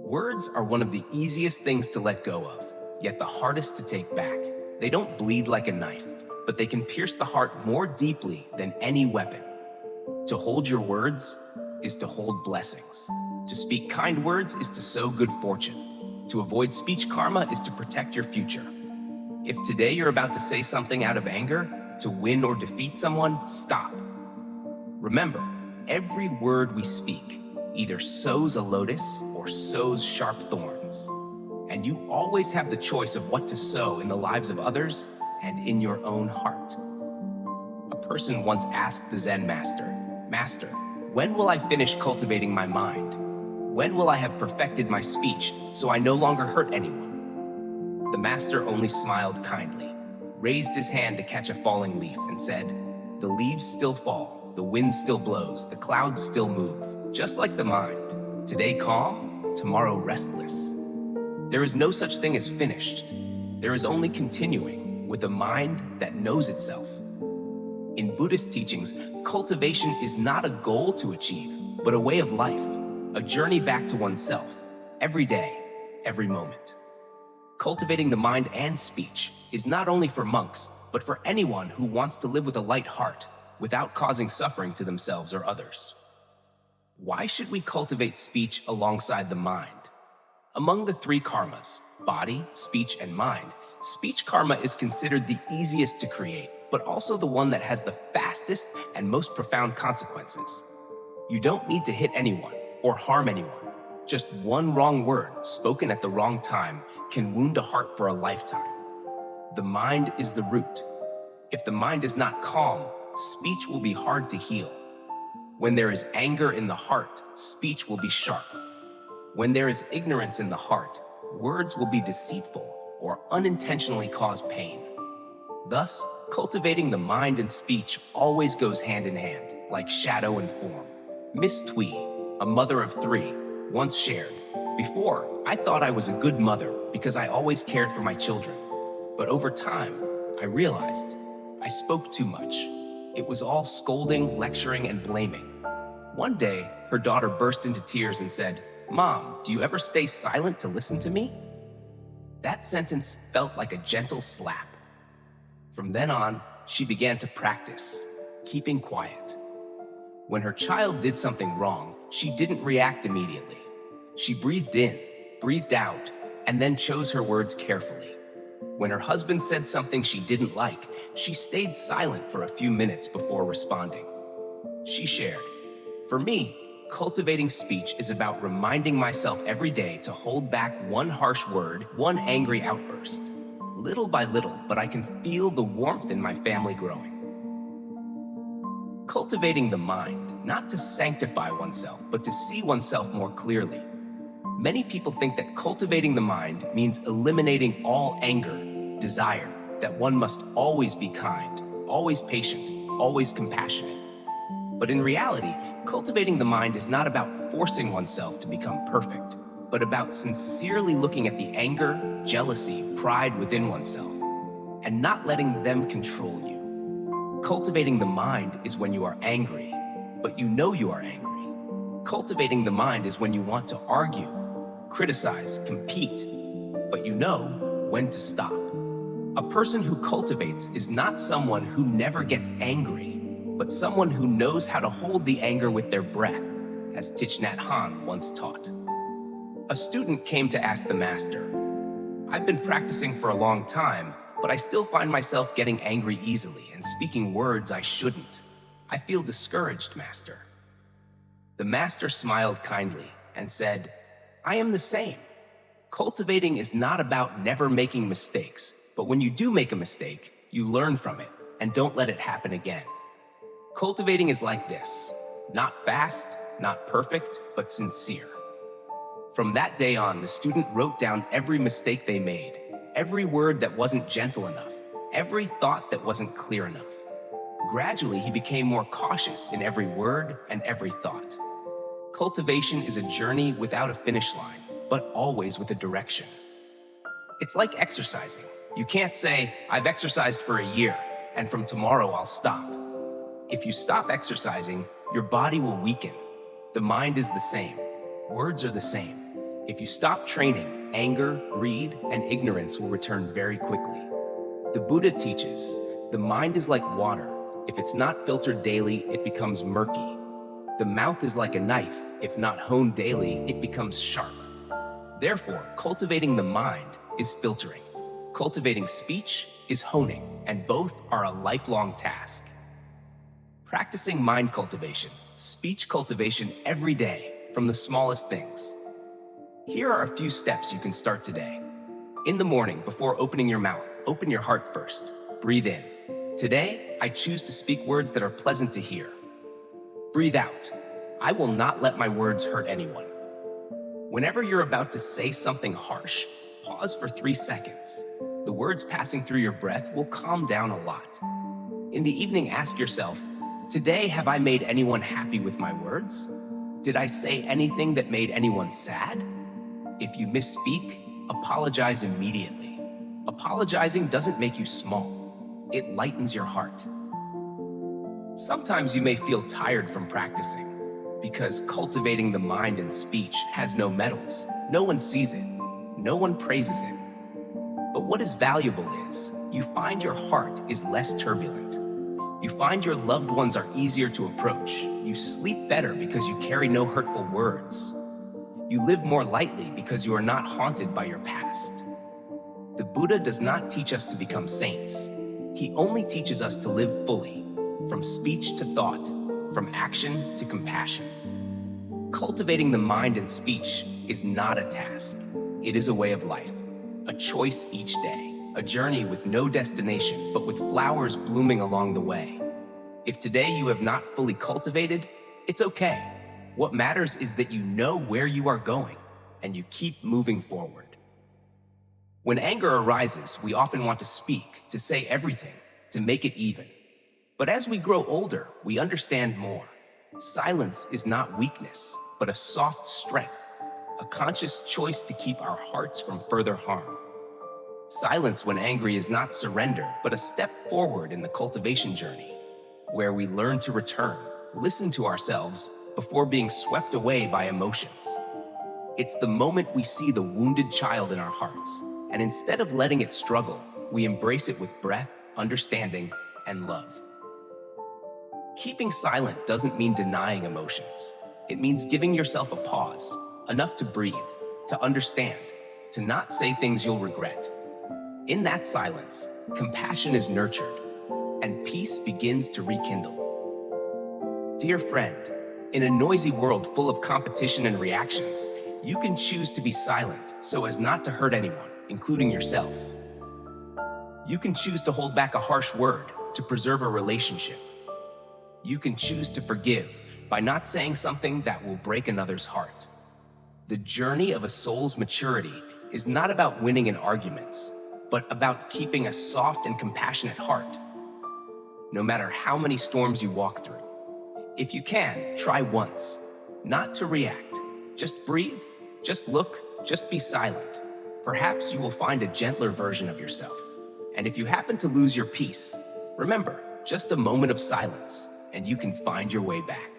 Words are one of the easiest things to let go of, yet the hardest to take back. They don't bleed like a knife, but they can pierce the heart more deeply than any weapon. To hold your words is to hold blessings. To speak kind words is to sow good fortune. To avoid speech karma is to protect your future. If today you're about to say something out of anger, to win or defeat someone, stop. Remember, every word we speak either sows a lotus or sows sharp thorns. And you always have the choice of what to sow in the lives of others and in your own heart. A person once asked the Zen master, "Master, when will I finish cultivating my mind? When will I have perfected my speech so I no longer hurt anyone?" The master only smiled kindly, raised his hand to catch a falling leaf, and said, "The leaves still fall, the wind still blows, the clouds still move, just like the mind. Today calm, tomorrow restless. There is no such thing as finished. There is only continuing with a mind that knows itself." In Buddhist teachings, cultivation is not a goal to achieve, but a way of life, a journey back to oneself, every day, every moment. Cultivating the mind and speech is not only for monks, but for anyone who wants to live with a light heart without causing suffering to themselves or others. Why should we cultivate speech alongside the mind? Among the three karmas, body, speech, and mind, speech karma is considered the easiest to create, but also the one that has the fastest and most profound consequences. You don't need to hit anyone or harm anyone. Just one wrong word spoken at the wrong time can wound a heart for a lifetime. The mind is the root. If the mind is not calm, speech will be hard to heal. When there is anger in the heart, speech will be sharp. When there is ignorance in the heart, words will be deceitful or unintentionally cause pain. Thus, cultivating the mind and speech always goes hand in hand, like shadow and form. Miss Twee, a mother of three, once shared, "Before, I thought I was a good mother because I always cared for my children. But over time, I realized I spoke too much. It was all scolding, lecturing, and blaming." One day, her daughter burst into tears and said, "Mom, do you ever stay silent to listen to me?" That sentence felt like a gentle slap. From then on, she began to practice keeping quiet. When her child did something wrong, she didn't react immediately. She breathed in, breathed out, and then chose her words carefully. When her husband said something she didn't like, she stayed silent for a few minutes before responding. She shared, "For me, cultivating speech is about reminding myself every day to hold back one harsh word, one angry outburst. Little by little, but I can feel the warmth in my family growing." Cultivating the mind, not to sanctify oneself, but to see oneself more clearly. Many people think that cultivating the mind means eliminating all anger, desire, that one must always be kind, always patient, always compassionate. But in reality, cultivating the mind is not about forcing oneself to become perfect, but about sincerely looking at the anger, jealousy, pride within oneself, and not letting them control you. Cultivating the mind is when you are angry, but you know you are angry. Cultivating the mind is when you want to argue, criticize, compete, but you know when to stop. A person who cultivates is not someone who never gets angry, but someone who knows how to hold the anger with their breath, as Thich Nhat Hanh once taught. A student came to ask the master, "I've been practicing for a long time, but I still find myself getting angry easily and speaking words I shouldn't. I feel discouraged, master." The master smiled kindly and said, "I am the same. Cultivating is not about never making mistakes, but when you do make a mistake, you learn from it and don't let it happen again. Cultivating is like this, not fast, not perfect, but sincere." From that day on, the student wrote down every mistake they made, every word that wasn't gentle enough, every thought that wasn't clear enough. Gradually, he became more cautious in every word and every thought. Cultivation is a journey without a finish line, but always with a direction. It's like exercising. You can't say, "I've exercised for a year, and from tomorrow I'll stop." If you stop exercising, your body will weaken. The mind is the same. Words are the same. If you stop training, anger, greed, and ignorance will return very quickly. The Buddha teaches, the mind is like water. If it's not filtered daily, it becomes murky. The mouth is like a knife. If not honed daily, it becomes sharp. Therefore, cultivating the mind is filtering. Cultivating speech is honing, and both are a lifelong task. Practicing mind cultivation, speech cultivation every day from the smallest things. Here are a few steps you can start today. In the morning, before opening your mouth, open your heart first. Breathe in. Today, I choose to speak words that are pleasant to hear. Breathe out. I will not let my words hurt anyone. Whenever you're about to say something harsh, pause for 3 seconds. The words passing through your breath will calm down a lot. In the evening, ask yourself, today, have I made anyone happy with my words? Did I say anything that made anyone sad? If you misspeak, apologize immediately. Apologizing doesn't make you small. It lightens your heart. Sometimes you may feel tired from practicing because cultivating the mind and speech has no medals. No one sees it. No one praises it. But what is valuable is you find your heart is less turbulent. You find your loved ones are easier to approach. You sleep better because you carry no hurtful words. You live more lightly because you are not haunted by your past. The Buddha does not teach us to become saints. He only teaches us to live fully, from speech to thought, from action to compassion. Cultivating the mind and speech is not a task. It is a way of life, a choice each day, a journey with no destination, but with flowers blooming along the way. If today you have not fully cultivated, it's okay. What matters is that you know where you are going and you keep moving forward. When anger arises, we often want to speak, to say everything, to make it even. But as we grow older, we understand more. Silence is not weakness, but a soft strength, a conscious choice to keep our hearts from further harm. Silence when angry is not surrender, but a step forward in the cultivation journey, where we learn to return, listen to ourselves before being swept away by emotions. It's the moment we see the wounded child in our hearts, and instead of letting it struggle, we embrace it with breath, understanding, and love. Keeping silent doesn't mean denying emotions. It means giving yourself a pause, enough to breathe, to understand, to not say things you'll regret. In that silence, compassion is nurtured, and peace begins to rekindle. Dear friend, in a noisy world full of competition and reactions, you can choose to be silent so as not to hurt anyone, including yourself. You can choose to hold back a harsh word to preserve a relationship. You can choose to forgive by not saying something that will break another's heart. The journey of a soul's maturity is not about winning in arguments, but about keeping a soft and compassionate heart, no matter how many storms you walk through. If you can, try once, not to react. Just breathe, just look, just be silent. Perhaps you will find a gentler version of yourself. And if you happen to lose your peace, remember, just a moment of silence, and you can find your way back.